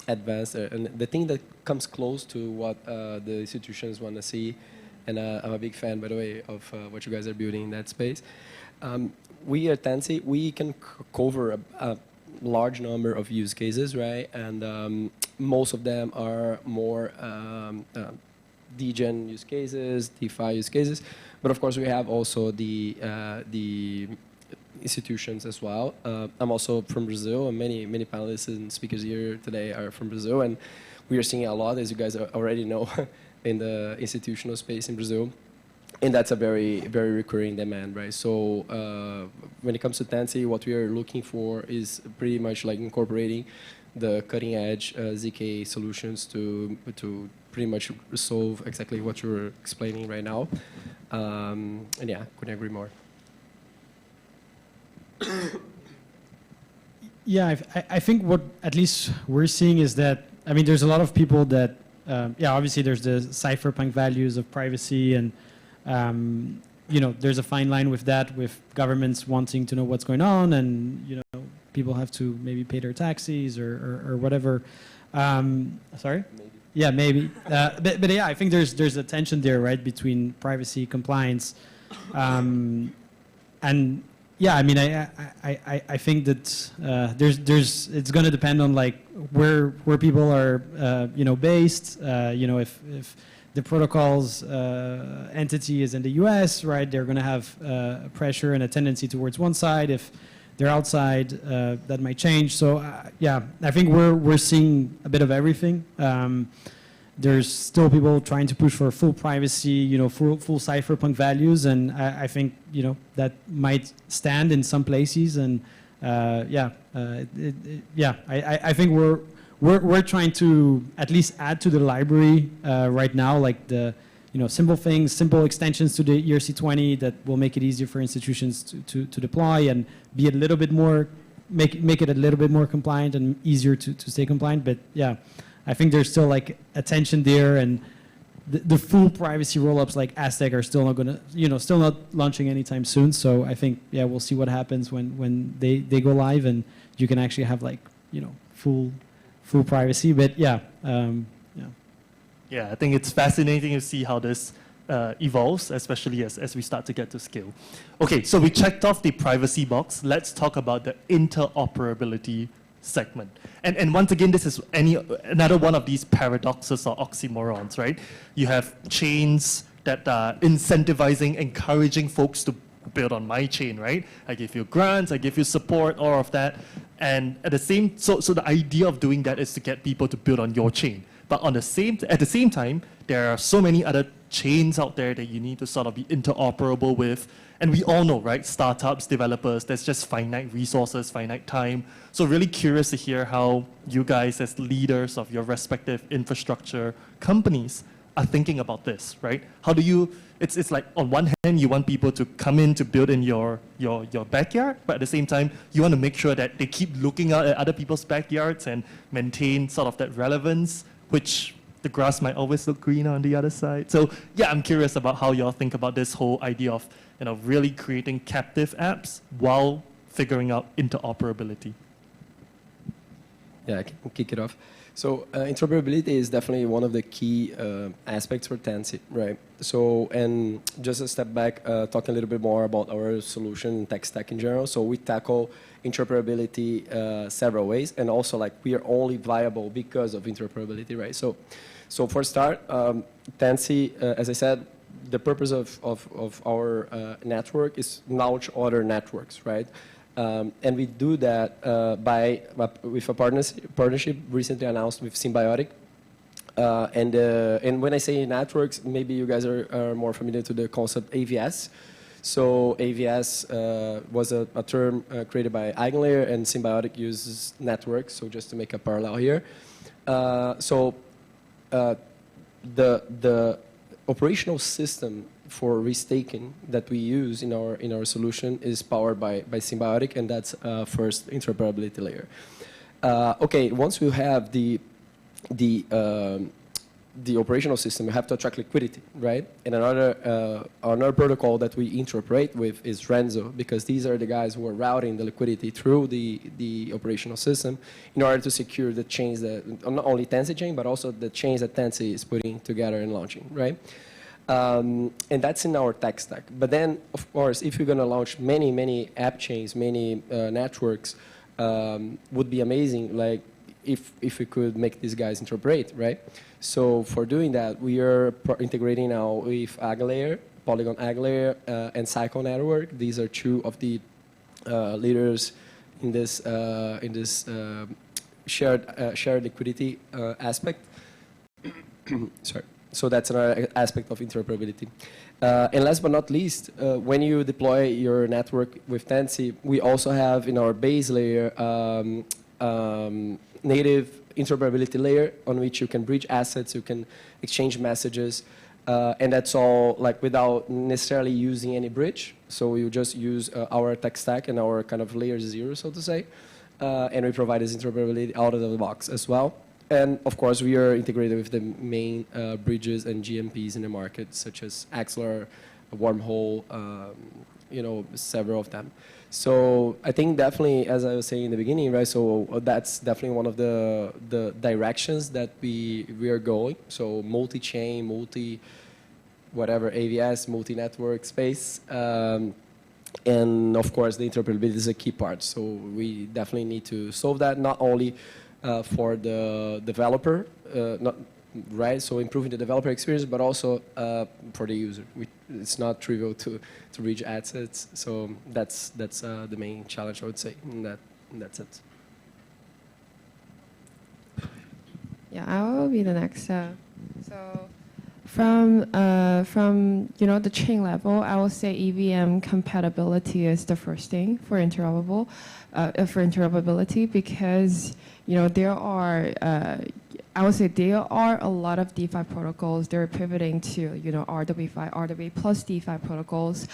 advanced, and the thing that comes close to what the institutions want to see. And I'm a big fan, by the way, of what you guys are building in that space. We at Tansi, we can cover a large number of use cases, right? And most of them are more degen use cases, DeFi use cases. But of course, we have also the institutions as well. I'm also from Brazil, and many panelists and speakers here today are from Brazil, and we are seeing a lot, as you guys already know, in the institutional space in Brazil. And that's a very, very recurring demand, right? So when it comes to Tansi, what we are looking for is pretty much like incorporating the cutting edge ZK solutions to pretty much solve exactly what you were explaining right now. And yeah, couldn't agree more. Yeah, I think what at least we're seeing is that, I mean, there's a lot of people that, obviously there's the cypherpunk values of privacy, and there's a fine line with that, with governments wanting to know what's going on, and people have to maybe pay their taxes or whatever. Sorry? Maybe. Yeah, maybe. But yeah, I think there's a tension there, right, between privacy, compliance, and yeah, I mean, I think that it's going to depend on like where people are based. If the protocol's entity is in the U.S., right, they're going to have pressure and a tendency towards one side. If they're outside, that might change. So yeah, I think we're seeing a bit of everything. There's still people trying to push for full privacy, full cypherpunk values, and I think that might stand in some places. And I think we're trying to at least add to the library right now, like the simple things, simple extensions to the ERC20 that will make it easier for institutions to deploy and be a little bit more make it a little bit more compliant and easier to stay compliant. But yeah, I think there's still like a tension there, and the full privacy rollups like Aztec are still not gonna, still not launching anytime soon. So I think, yeah, we'll see what happens when they go live and you can actually have like, full privacy. But yeah, Yeah, I think it's fascinating to see how this evolves, especially as we start to get to scale. Okay, so we checked off the privacy box. Let's talk about the interoperability segment. And once again, this is another one of these paradoxes or oxymorons, right? You have chains that are incentivizing, encouraging folks to build on my chain, right? I give you grants, I give you support, all of that. And at the same, so the idea of doing that is to get people to build on your chain. But at the same time, there are so many other chains out there that you need to sort of be interoperable with. And we all know, right? Startups, developers, there's just finite resources, finite time. So really curious to hear how you guys as leaders of your respective infrastructure companies are thinking about this, right? How do you, it's like on one hand, you want people to come in to build in your backyard, but at the same time, you want to make sure that they keep looking out at other people's backyards and maintain sort of that relevance, which the grass might always look greener on the other side. So yeah, I'm curious about how y'all think about this whole idea of really creating captive apps while figuring out interoperability. Yeah, I can kick it off. So interoperability is definitely one of the key aspects for Tansy, right? So, and just a step back, talking a little bit more about our solution and tech stack in general. So we tackle interoperability several ways, and also like we are only viable because of interoperability, right? So for start, Tansy, as I said, the purpose of our network is launch other networks, right? And we do that with a partnership recently announced with Symbiotic. And when I say networks, maybe you guys are more familiar to the concept AVS. So AVS was a term created by Eigenlayer, and Symbiotic uses networks. So just to make a parallel here. The operational system for restaking that we use in our solution is powered by Symbiotic, and that's first interoperability layer. Okay, once we have the operational system, we have to attract liquidity, right? And another protocol that we interoperate with is Renzo, because these are the guys who are routing the liquidity through the operational system in order to secure the chains that, not only Tansy chain, but also the chains that Tansy is putting together and launching, right? And that's in our tech stack. But then, of course, if you're going to launch many app chains, many networks, would be amazing, like if we could make these guys interoperate, right? So for doing that, we are integrating now with Eigenlayer, Polygon Eigenlayer, and Cycle Network. These are two of the leaders in this shared liquidity aspect. Sorry. So that's another aspect of interoperability. And last but not least, when you deploy your network with Tansy, we also have in our base layer native interoperability layer on which you can bridge assets, you can exchange messages, and that's all like without necessarily using any bridge. So you just use our tech stack and our kind of layer 0, so to say, and we provide this interoperability out of the box as well. And of course, we are integrated with the main bridges and GMPs in the market, such as Axelar, Wormhole, several of them. So I think definitely, as I was saying in the beginning, right? So that's definitely one of the directions that we are going. So multi-chain, whatever AVS, multi-network space. And of course, the interoperability is a key part. So we definitely need to solve that, not only for the developer, right? So improving the developer experience, but also for the user. It's not trivial to reach assets. So that's the main challenge, I would say, in that sense. Yeah, I will be the next. So from the chain level, I will say EVM compatibility is the first thing for interoperability, because there are I would say there are a lot of DeFi protocols. They're pivoting to RWFi, RWA plus DeFi protocols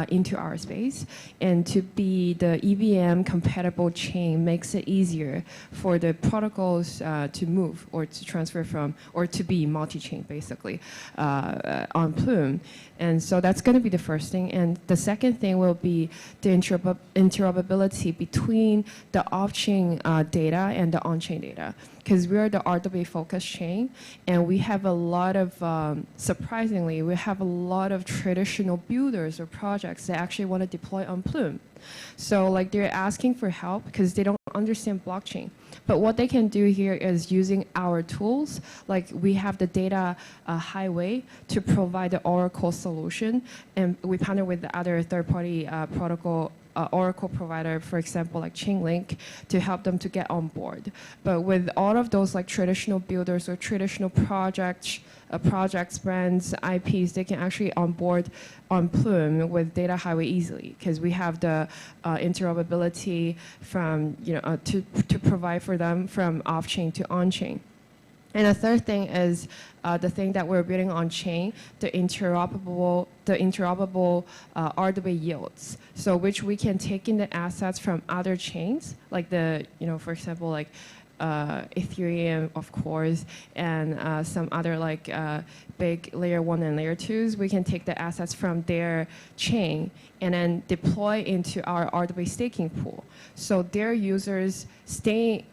into our space, and to be the EVM compatible chain makes it easier for the protocols to move or to transfer from, or to be multi-chain basically on Plume. And so that's going to be the first thing. And the second thing will be the interoperability between the off-chain data and the on-chain data. Because we are the RWA-focused chain, and we have a lot of, surprisingly, we have a lot of traditional builders or projects that actually want to deploy on Plume. So like they're asking for help because they don't understand blockchain. But what they can do here is using our tools, like we have the data highway to provide the Oracle solution, and we partner with the other third-party protocol Oracle provider, for example, like Chainlink, to help them to get on board. But with all of those like traditional builders or traditional projects, brands, IPs, they can actually onboard on Plume with Data Highway easily, because we have the interoperability from to provide for them from off-chain to on-chain. And the third thing is the thing that we're building on chain, the interoperable RWA yields. So which we can take in the assets from other chains, like for example, like Ethereum, of course, and some other like big layer 1 and layer 2s, we can take the assets from their chain and then deploy into our RWA staking pool. So their users stay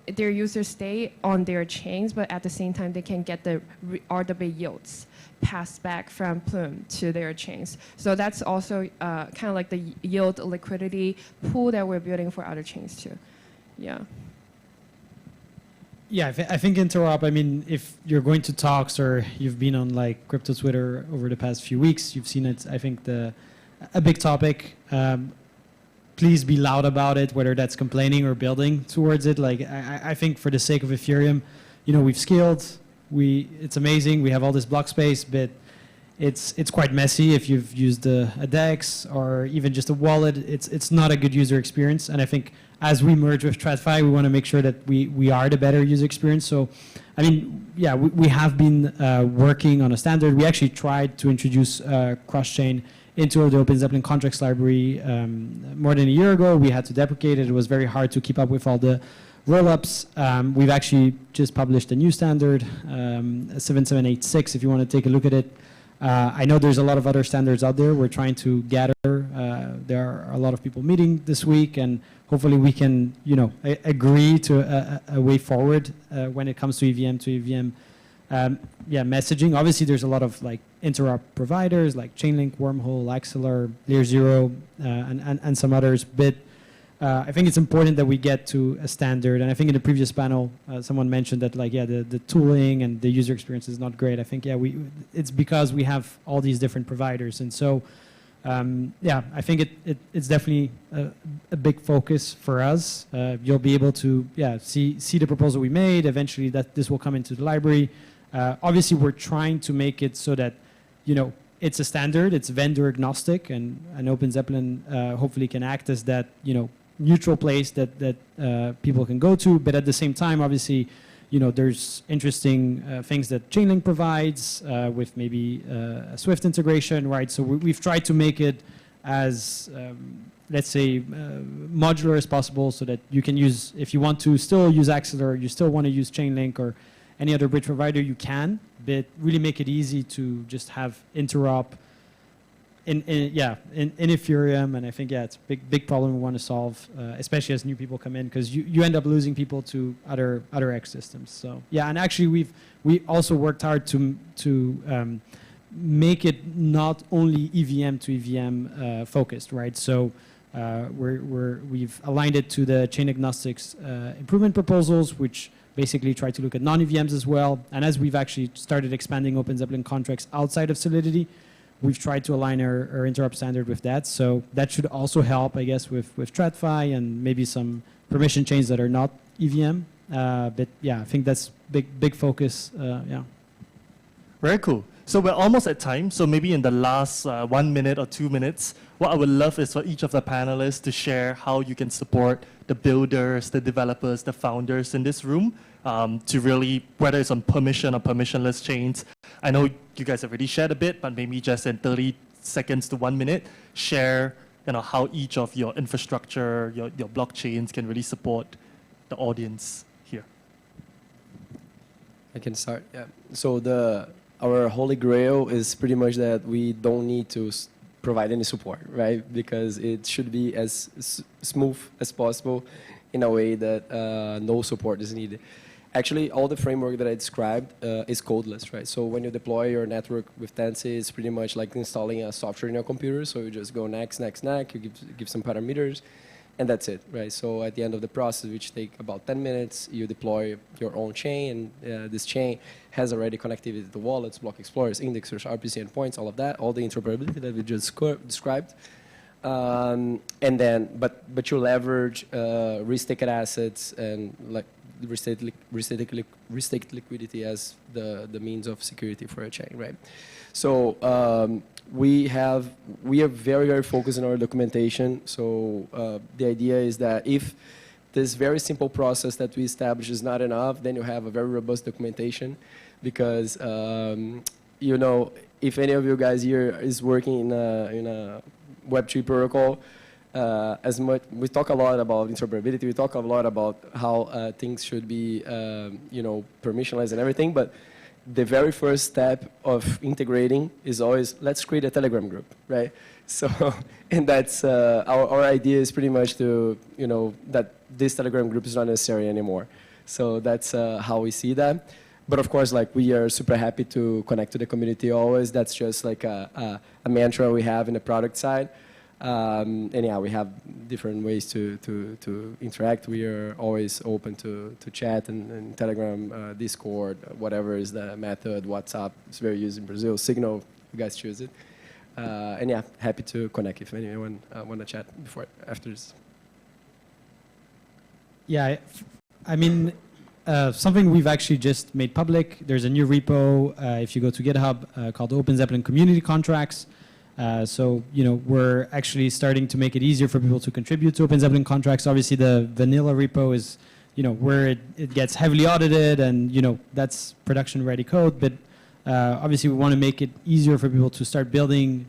on their chains, but at the same time they can get the RWA yields passed back from Plume to their chains. So that's also kind of like the yield liquidity pool that we're building for other chains too. Yeah. Yeah, I think interop, I mean, if you're going to talks or you've been on like crypto Twitter over the past few weeks, you've seen it, I think a big topic. Please be loud about it, whether that's complaining or building towards it. Like, I think for the sake of Ethereum, you know, we've scaled, it's amazing, we have all this block space, but it's quite messy. If you've used a DEX or even just a wallet, it's not a good user experience. And I think as we merge with TradFi, we want to make sure that we are the better user experience. So, I mean, yeah, we have been working on a standard. We actually tried to introduce cross-chain into the Open Zeppelin contracts library more than a year ago. We had to deprecate it. It was very hard to keep up with all the roll-ups. We've actually just published a new standard, 7786, if you want to take a look at it. I know there's a lot of other standards out there. We're trying to gather. There are a lot of people meeting this week, and hopefully we can, you know, agree to a way forward when it comes to EVM to EVM. Yeah, messaging. Obviously, there's a lot of like interop providers like Chainlink, Wormhole, Axelar, Layer 0, and some others. But I think it's important that we get to a standard. And I think in the previous panel, someone mentioned that like, yeah, the tooling and the user experience is not great. I think, yeah, it's because we have all these different providers. And so, yeah, I think it's definitely a big focus for us. You'll be able to, yeah, see the proposal we made. Eventually, that this will come into the library. Obviously, we're trying to make it so that, you know, it's a standard, it's vendor agnostic, and Open Zeppelin hopefully can act as that, you know, neutral place that people can go to. But at the same time, obviously, you know, there's interesting things that Chainlink provides with maybe a Swift integration, right? So we've tried to make it as, let's say, modular as possible so that you can use, if you want to still use Axelar, you still want to use Chainlink or any other bridge provider, you can, but really make it easy to just have interop in Ethereum. And I think, yeah, it's a big problem we want to solve, especially as new people come in, because you end up losing people to other X systems. So yeah, and actually we also worked hard to make it not only EVM to EVM focused, right? So we've aligned it to the chain agnostics improvement proposals, which basically try to look at non-EVMs as well. And as we've actually started expanding Open Zeppelin contracts outside of Solidity, we've tried to align our interop standard with that. So that should also help, I guess, with TradFi and maybe some permission chains that are not EVM. But yeah, I think that's big focus, yeah. Very cool. So we're almost at time. So maybe in the last 1 minute or 2 minutes, what I would love is for each of the panelists to share how you can support the builders, the developers, the founders in this room to really, whether it's on permission or permissionless chains. I know you guys have already shared a bit, but maybe just in 30 seconds to 1 minute, share, you know, how each of your infrastructure, your blockchains can really support the audience here. I can start. Yeah. So our holy grail is pretty much that we don't need to provide any support, right? Because it should be as smooth as possible in a way that no support is needed. Actually, all the framework that I described is codeless, right? So when you deploy your network with Tansy, it's pretty much like installing a software in your computer. So you just go next, you give some parameters, and that's it, right? So at the end of the process, which take about 10 minutes, you deploy your own chain, and this chain has already connectivity to wallets, block explorers, indexers, RPC endpoints, all of that, all the interoperability that we just described. And then, but you leverage restaked assets and like restaked liquidity as the means of security for a chain, right? So we are very, very focused on our documentation. So the idea is that if this very simple process that we establish is not enough, then you have a very robust documentation, because you know, if any of you guys here is working in a Web3 protocol, as much, we talk a lot about interoperability, we talk a lot about how things should be, permissionless and everything, but the very first step of integrating is always, let's create a Telegram group, right? So, and that's, our idea is pretty much to, that this Telegram group is not necessary anymore. So that's how we see that. But of course, like, we are super happy to connect to the community always. That's just like a mantra we have in the product side. And yeah, we have different ways to interact. We are always open to chat and Telegram, Discord, whatever is the method. WhatsApp is very used in Brazil. Signal, you guys choose it. And yeah, happy to connect if anyone want to chat after this. Yeah, I mean, something we've actually just made public. There's a new repo, if you go to GitHub, called Open Zeppelin Community Contracts. So, we're actually starting to make it easier for people to contribute to Open Zeppelin contracts. Obviously, the vanilla repo is, where it gets heavily audited and, that's production-ready code. But obviously, we want to make it easier for people to start building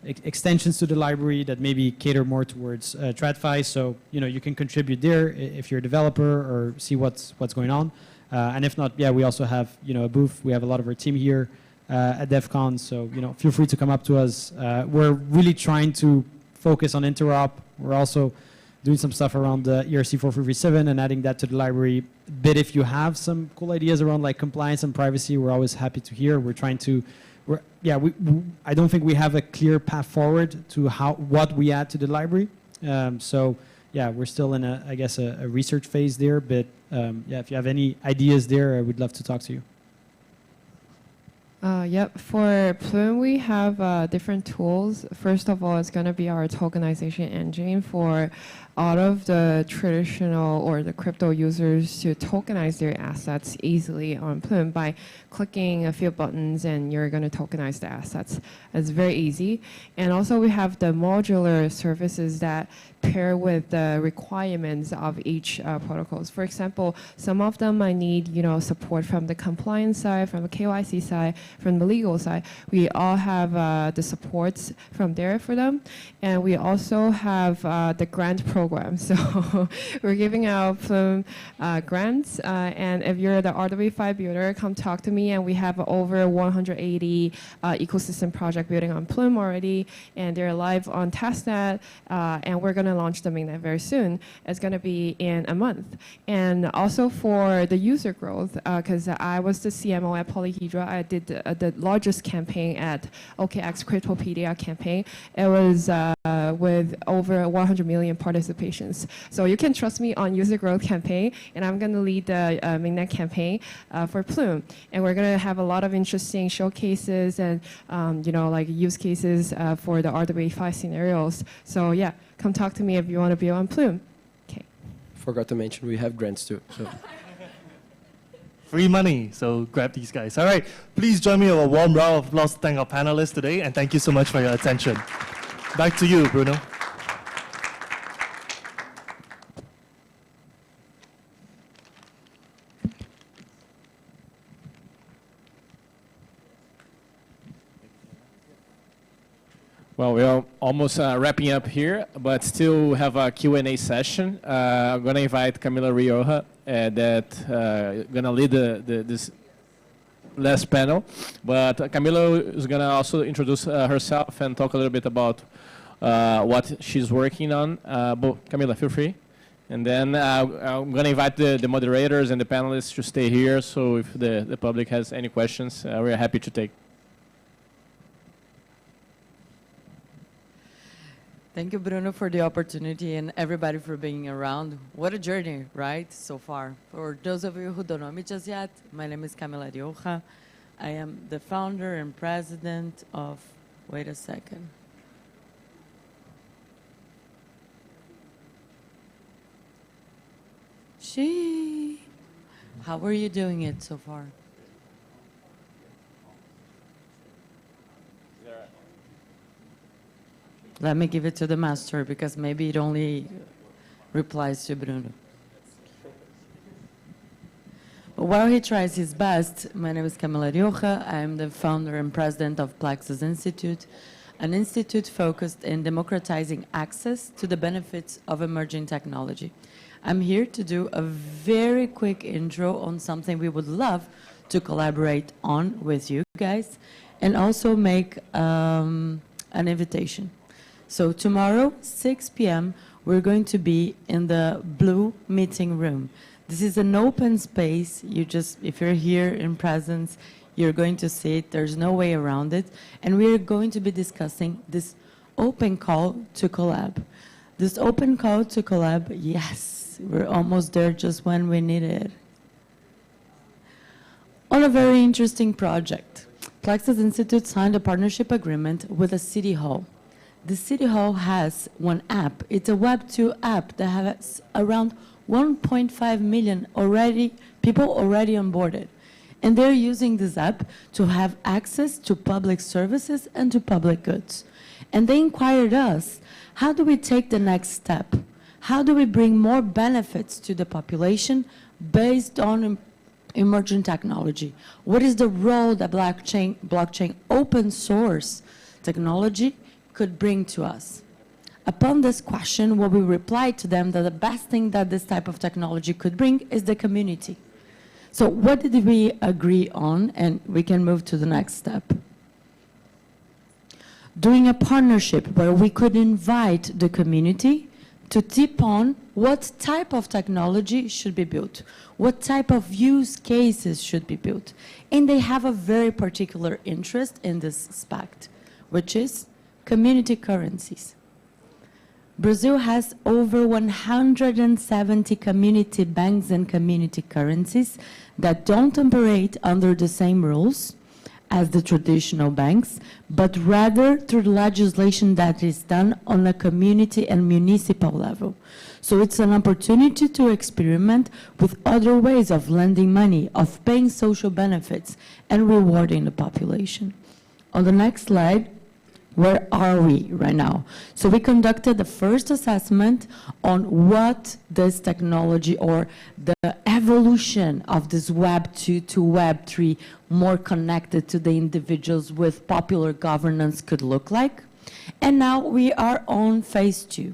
extensions to the library that maybe cater more towards TradFi. So, you can contribute there if you're a developer or see what's going on. And if not, yeah, we also have, a booth. We have a lot of our team here at Devcon. So, feel free to come up to us. We're really trying to focus on interop. We're also doing some stuff around the ERC 4337 and adding that to the library. But if you have some cool ideas around like compliance and privacy, we're always happy to hear. We're trying to, I don't think we have a clear path forward to what we add to the library. So yeah, we're still in a research phase there. But yeah, if you have any ideas there, I would love to talk to you. Yep, for Plume, we have different tools. First of all, it's going to be our tokenization engine for all of the traditional or the crypto users to tokenize their assets easily on Plume by clicking a few buttons and you're going to tokenize the assets. It's very easy. And also we have the modular services that pair with the requirements of each protocols. For example, some of them might need support from the compliance side, from the KYC side, from the legal side. We all have the supports from there for them. And we also have the grant program. So we're giving out Plume grants. And if you're the RW5 builder, come talk to me. And we have over 180 ecosystem project building on Plume already. And they're live on testnet. And we're going to launch the mainnet very soon. It's going to be in a month. And also for the user growth, because I was the CMO at Polyhedra, I did the largest campaign at OKX Cryptopedia campaign. It was with over 100 million participations. So you can trust me on user growth campaign, and I'm going to lead the mainnet campaign for Plume. And we're going to have a lot of interesting showcases and like use cases for the RWA5 scenarios. So yeah, come talk to me if you want to be on Plume. Okay. Forgot to mention we have grants too. So. Free money, so grab these guys. All right, please join me in a warm round of applause to thank our panelists today, and thank you so much for your attention. Back to you, Bruno. Well, we are almost wrapping up here, but still have a Q&A session. I'm going to invite Camila Rioja that going to lead this last panel. But Camila is going to also introduce herself and talk a little bit about what she's working on. But Camila, feel free. And then I'm going to invite the moderators and the panelists to stay here. So if the public has any questions, we're happy to take. Thank you, Bruno, for the opportunity and everybody for being around. What a journey, right, so far. For those of you who don't know me just yet, my name is Camila Rioja. I am the founder and president of, wait a second. How are you doing it so far? Let me give it to the master, because maybe it only replies to Bruno. But while he tries his best, my name is Camila Rioja. I'm the founder and president of Plexus Institute. an institute focused in democratizing access to the benefits of emerging technology. I'm here to do a very quick intro on something we would love to collaborate on with you guys, and also make an invitation. So tomorrow, 6 p.m., we're going to be in the blue meeting room. This is an open space. If you're here in presence, you're going to see it. There's no way around it. And we're going to be discussing this open call to collab. This open call to collab, yes, we're almost there just when we need it. On a very interesting project, Plexus Institute signed a partnership agreement with a city hall. The city hall has one app. It's a Web2 app that has around 1.5 million people already onboarded. And they're using this app to have access to public services and to public goods. And they inquired us, how do we take the next step? How do we bring more benefits to the population based on emerging technology? What is the role that blockchain open source technology could bring to us? Upon this question, what we replied to them that the best thing that this type of technology could bring is the community. So what did we agree on? And we can move to the next step. Doing a partnership where we could invite the community to tip on what type of technology should be built, what type of use cases should be built. And they have a very particular interest in this aspect, which is community currencies. Brazil has over 170 community banks and community currencies that don't operate under the same rules as the traditional banks, but rather through legislation that is done on a community and municipal level. So it's an opportunity to experiment with other ways of lending money, of paying social benefits, and rewarding the population. On the next slide, where are we right now? So we conducted the first assessment on what this technology or the evolution of this Web 2 to Web 3 more connected to the individuals with popular governance could look like. And now we are on phase 2.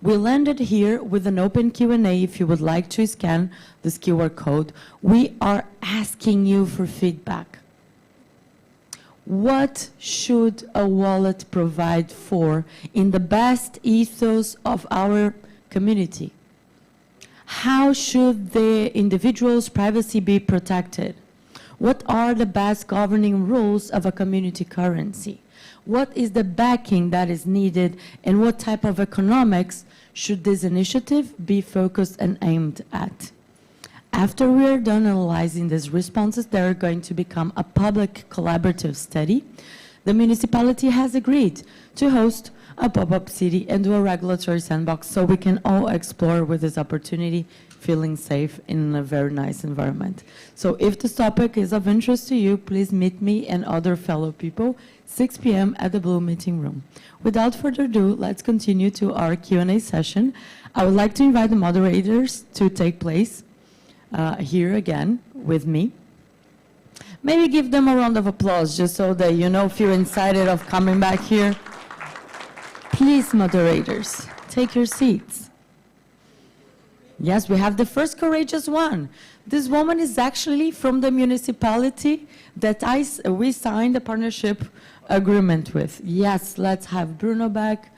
We landed here with an open Q&A. If you would like to scan this QR code, we are asking you for feedback. What should a wallet provide for in the best ethos of our community? How should the individual's privacy be protected? What are the best governing rules of a community currency? What is the backing that is needed, and what type of economics should this initiative be focused and aimed at? After we are done analyzing these responses, they are going to become a public collaborative study. The municipality has agreed to host a pop-up city and do a regulatory sandbox so we can all explore with this opportunity, feeling safe in a very nice environment. So if this topic is of interest to you, please meet me and other fellow people, 6 p.m. at the Blue Meeting Room. Without further ado, let's continue to our Q&A session. I would like to invite the moderators to take place here again with me. Maybe give them a round of applause just so that feel excited of coming back here. Please, moderators, take your seats. Yes, we have the first courageous one. This woman is actually from the municipality that we signed a partnership agreement with. Yes, let's have Bruno back.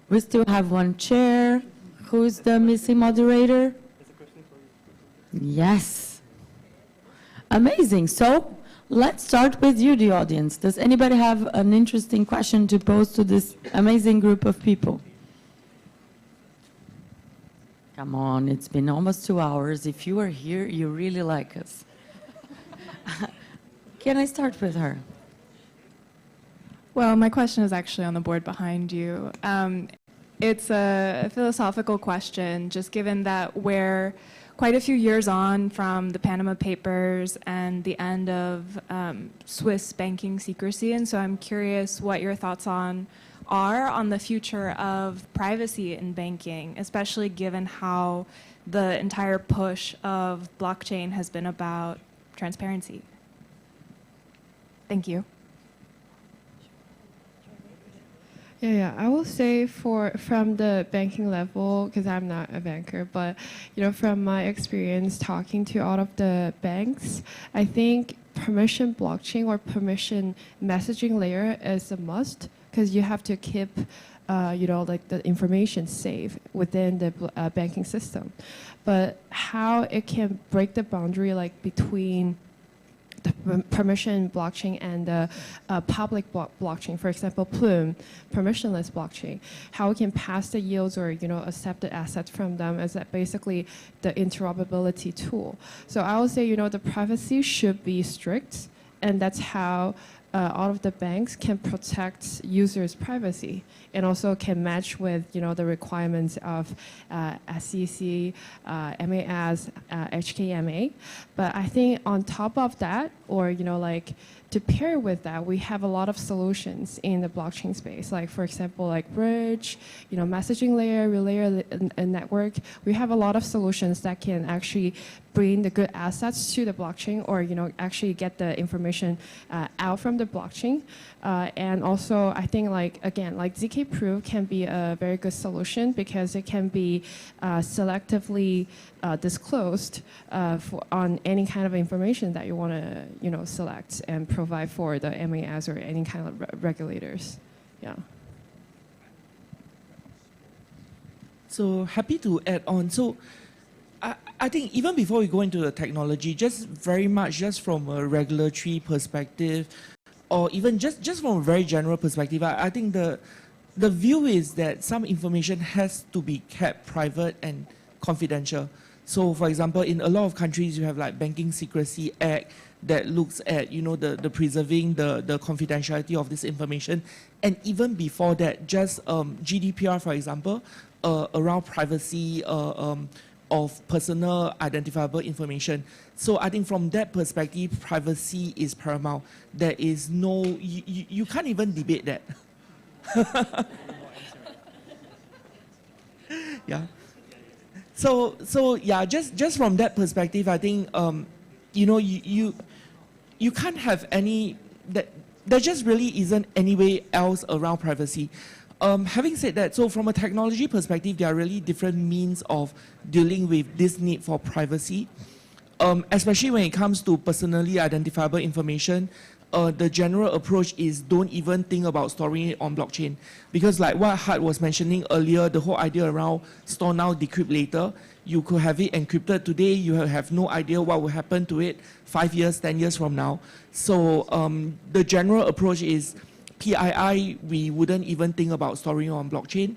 We still have one chair. Who is the missing moderator? Yes. Amazing. So let's start with you, the audience. Does anybody have an interesting question to pose to this amazing group of people? Come on, it's been almost 2 hours. If you are here, you really like us. Can I start with her? Well, my question is actually on the board behind you. It's a philosophical question, just given that we're quite a few years on from the Panama Papers and the end of Swiss banking secrecy, and so I'm curious what your thoughts are on the future of privacy in banking, especially given how the entire push of blockchain has been about transparency. Thank you. Yeah, I will say from the banking level, because I'm not a banker, but from my experience talking to all of the banks, I think permission blockchain or permission messaging layer is a must, because you have to keep like the information safe within the banking system. But how it can break the boundary like between the permission blockchain and the public blockchain, for example, Plume, permissionless blockchain, how we can pass the yields or accept the assets from them is that basically the interoperability tool. So I would say the privacy should be strict, and that's how all of the banks can protect users' privacy and also can match with the requirements of SEC, MAS, HKMA. But I think on top of that, or like to pair with that, we have a lot of solutions in the blockchain space. Like for example, like bridge, messaging layer, relay network. We have a lot of solutions that can actually bring the good assets to the blockchain, or actually get the information out from the blockchain. And also, I think like ZK Proof can be a very good solution because it can be selectively disclosed on any kind of information that you want to select and provide for the MAS or any kind of regulators. Yeah. So happy to add on. So I think even before we go into the technology, just from a regulatory perspective, or even just from a very general perspective, I think the view is that some information has to be kept private and confidential. So for example, in a lot of countries, you have like Banking Secrecy Act that looks at, the preserving the confidentiality of this information. And even before that, just GDPR, for example, around privacy, of personal identifiable information. So I think from that perspective, privacy is paramount. There is no, you can't even debate that. Yeah. So yeah, just from that perspective, I think, you can't have any, there just really isn't any way else around privacy. Having said that, so from a technology perspective, there are really different means of dealing with this need for privacy, especially when it comes to personally identifiable information. The general approach is don't even think about storing it on blockchain, because like what Hart was mentioning earlier, the whole idea around store now, decrypt later, you could have it encrypted today, you have no idea what will happen to it 5 years, 10 years from now. So the general approach is PII, we wouldn't even think about storing on blockchain.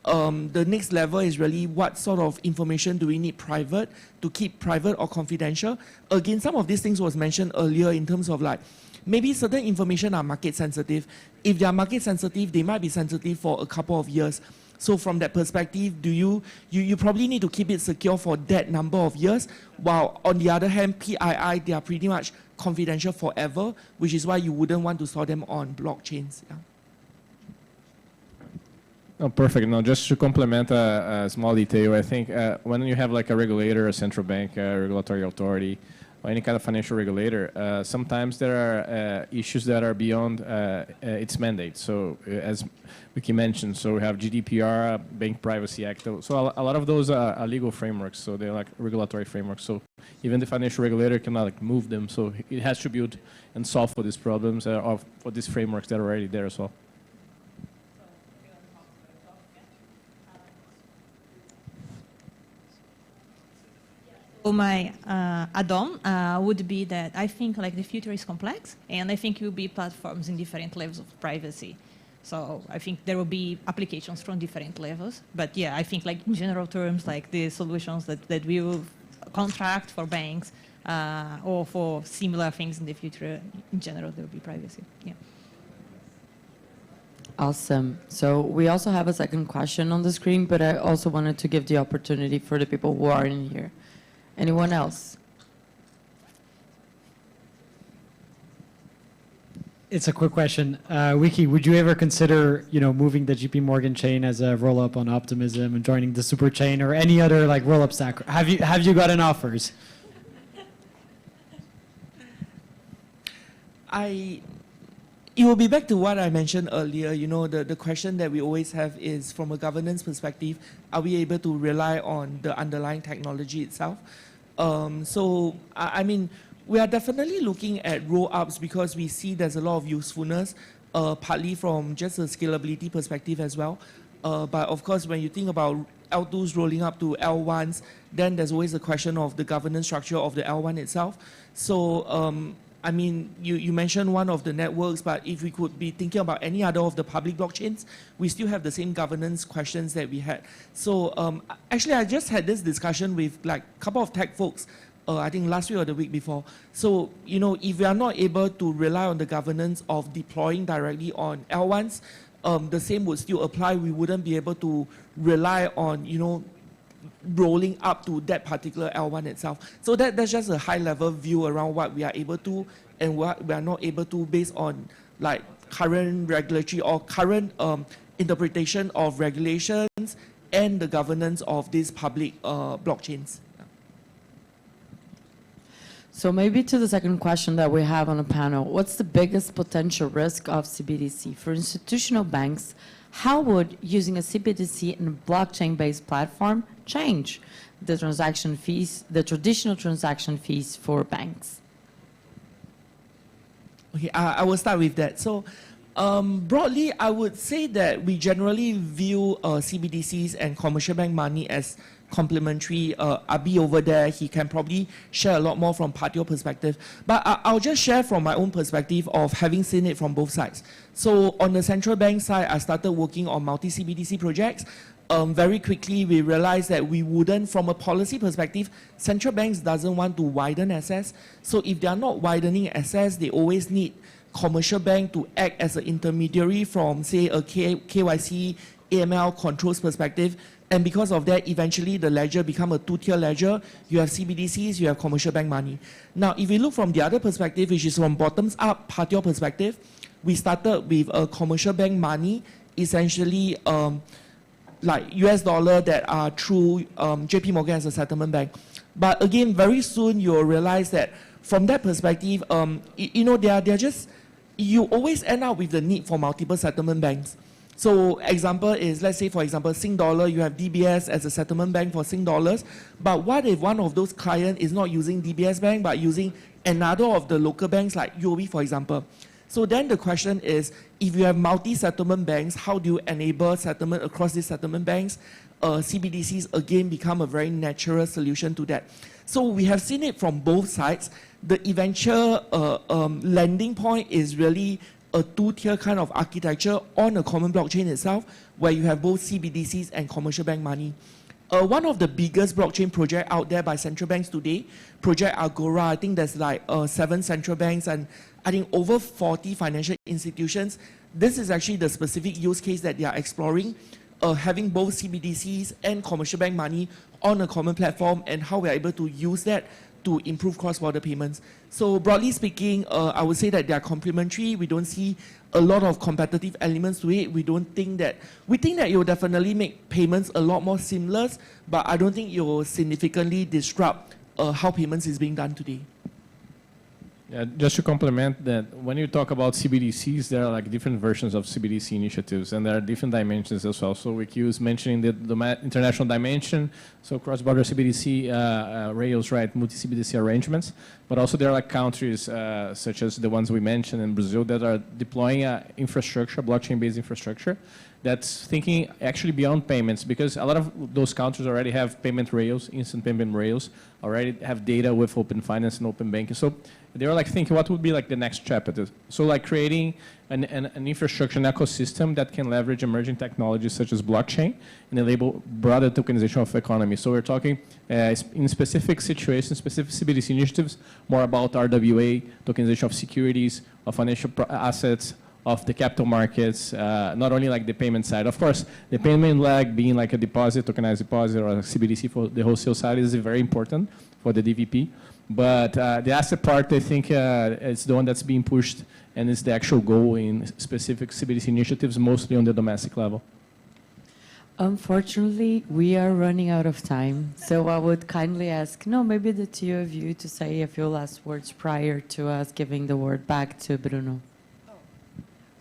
The next level is really what sort of information do we need private, to keep private or confidential. Again, some of these things was mentioned earlier in terms of like, maybe certain information are market sensitive. If they are market sensitive, they might be sensitive for a couple of years. So from that perspective, you probably need to keep it secure for that number of years, while on the other hand, PII, they are pretty much confidential forever, which is why you wouldn't want to store them on blockchains. Yeah. Oh, perfect. Now, just to complement a small detail, I think when you have like a regulator, a central bank, a regulatory authority, or any kind of financial regulator, sometimes there are issues that are beyond its mandate. So as WeeKee mentioned, so we have GDPR, Bank Privacy Act. So a lot of those are legal frameworks, so they're like regulatory frameworks. So even the financial regulator cannot like move them. So it has to build and solve for these problems or for these frameworks that are already there as well. So my add-on would be that I think like the future is complex, and I think it will be platforms in different levels of privacy. So I think there will be applications from different levels. But yeah, I think like in general terms, like the solutions that we will contract for banks or for similar things in the future, in general, there will be privacy. Yeah. Awesome. So we also have a second question on the screen, but I also wanted to give the opportunity for the people who are in here. Anyone else? It's a quick question. WeeKee, would you ever consider, moving the JP Morgan chain as a roll-up on Optimism and joining the super chain or any other like roll-up stack? Have you gotten offers? it will be back to what I mentioned earlier. You know, the question that we always have is, from a governance perspective, are we able to rely on the underlying technology itself? So, I mean, we are definitely looking at roll-ups because we see there's a lot of usefulness, partly from just a scalability perspective as well. But of course, when you think about L2s rolling up to L1s, then there's always a question of the governance structure of the L1 itself. So, I mean, you mentioned one of the networks, but if we could be thinking about any other of the public blockchains, we still have the same governance questions that we had. So actually, I just had this discussion with like a couple of tech folks, I think last week or the week before. So, you know, if we are not able to rely on the governance of deploying directly on L1s, the same would still apply. We wouldn't be able to rely on, you know, rolling up to that particular L1 itself. So that's just a high-level view around what we are able to and what we are not able to based on like current regulatory or current interpretation of regulations and the governance of these public blockchains. So maybe to the second question that we have on the panel, what's the biggest potential risk of CBDC? For institutional banks, how would using a CBDC in a blockchain-based platform change the transaction fees, the traditional transaction fees for banks? Okay, I will start with that. So broadly, I would say that we generally view CBDCs and commercial bank money as complementary. Abhi over there, he can probably share a lot more from Patio perspective. But I'll just share from my own perspective of having seen it from both sides. So on the central bank side, I started working on multi-CBDC projects. Very quickly, we realized that we wouldn't, from a policy perspective, central banks doesn't want to widen access. So if they are not widening access, they always need commercial bank to act as an intermediary from, say, a KYC, AML controls perspective. And because of that, eventually the ledger become a two-tier ledger. You have CBDCs, you have commercial bank money. Now, if we look from the other perspective, which is from bottoms up, Patio perspective, we started with a commercial bank money, essentially like US dollar that are through JP Morgan as a settlement bank. But again, very soon you'll realize that from that perspective, you know, they're just, you always end up with the need for multiple settlement banks. So example is, let's say for example, Sing Dollar, you have DBS as a settlement bank for Sing Dollars. But what if one of those clients is not using DBS Bank, but using another of the local banks like UOB, for example? So then the question is, if you have multi-settlement banks, how do you enable settlement across these settlement banks? CBDCs again become a very natural solution to that. So we have seen it from both sides. The eventual landing point is really a two-tier kind of architecture on a common blockchain itself, where you have both CBDCs and commercial bank money. One of the biggest blockchain projects out there by central banks today, Project Agora, I think there's like 7 central banks and I think over 40 financial institutions. This is actually the specific use case that they are exploring, having both CBDCs and commercial bank money on a common platform and how we're able to use that to improve cross-border payments. So broadly speaking, I would say that they are complementary. We don't see a lot of competitive elements to it. We think that it will definitely make payments a lot more seamless, but I don't think it will significantly disrupt how payments is being done today. Yeah, just to complement that, when you talk about CBDCs, there are like different versions of CBDC initiatives, and there are different dimensions as well. So WeeKee was mentioning the international dimension, so cross-border CBDC rails, right, multi-CBDC arrangements, but also there are like countries such as the ones we mentioned in Brazil that are deploying infrastructure, blockchain-based infrastructure, that's thinking actually beyond payments, because a lot of those countries already have payment rails, instant payment rails, already have data with open finance and open banking. So they were like thinking what would be like the next chapter. So like creating an infrastructure, an ecosystem that can leverage emerging technologies such as blockchain and enable broader tokenization of economy. So we're talking in specific situations, specific CBDC initiatives, more about RWA, tokenization of securities, of financial assets, of the capital markets, not only like the payment side. Of course, the payment leg being like a deposit, tokenized deposit, or a CBDC for the wholesale side is very important for the DVP. But the asset part, I think, is the one that's being pushed, and it's the actual goal in specific CBDC initiatives, mostly on the domestic level. Unfortunately, we are running out of time, so I would kindly ask, maybe the two of you to say a few last words prior to us giving the word back to Bruno.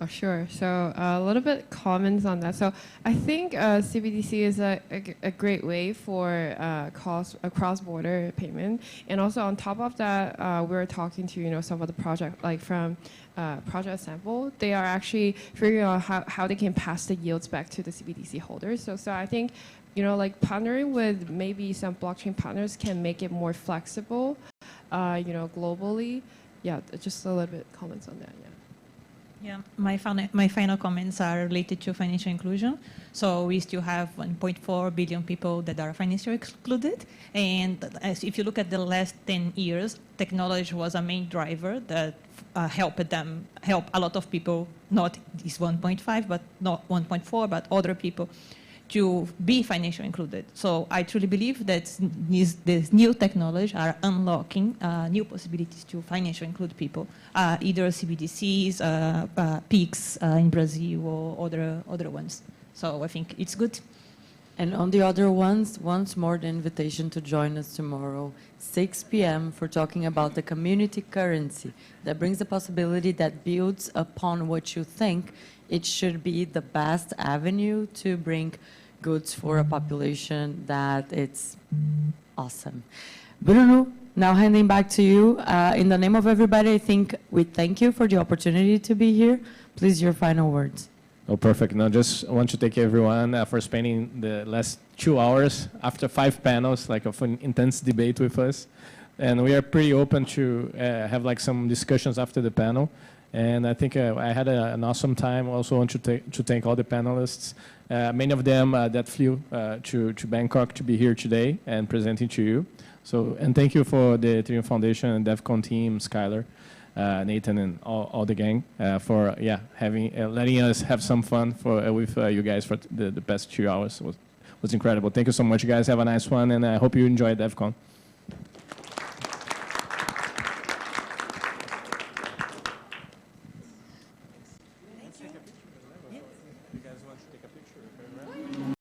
Oh, sure. So a little bit comments on that. So I think CBDC is a great way for cross-border payment. And also on top of that, we were talking to some of the project like from Project Sample. They are actually figuring out how they can pass the yields back to the CBDC holders. So I think like partnering with maybe some blockchain partners can make it more flexible, globally. Yeah, just a little bit comments on that. Yeah. Yeah, my final comments are related to financial inclusion. So we still have 1.4 billion people that are financially excluded. And if you look at the last 10 years, technology was a main driver that help a lot of people, not this 1.5, but not 1.4, but other people, to be financially included. So I truly believe that these new technology are unlocking new possibilities to financially include people, either CBDCs, PIX in Brazil or other ones. So I think it's good. And on the other ones, once more the invitation to join us tomorrow, 6 p.m. for talking about the community currency that brings the possibility that builds upon what you think it should be the best avenue to bring goods for a population that it's awesome. Bruno, now handing back to you. In the name of everybody, I think we thank you for the opportunity to be here. Please, your final words. Oh, perfect. Now, just want to thank everyone for spending the last 2 hours after 5 panels, like of an intense debate with us. And we are pretty open to have like some discussions after the panel. And I think I had an awesome time. Also want to thank all the panelists, many of them that flew to Bangkok to be here today and presenting to you. So, and thank you for the Ethereum Foundation and Devcon team, Skylar, Nathan, and all the gang for letting us have some fun with you guys for the past 2 hours. It was incredible. Thank you so much, guys. Have a nice one, and I hope you enjoyed Devcon.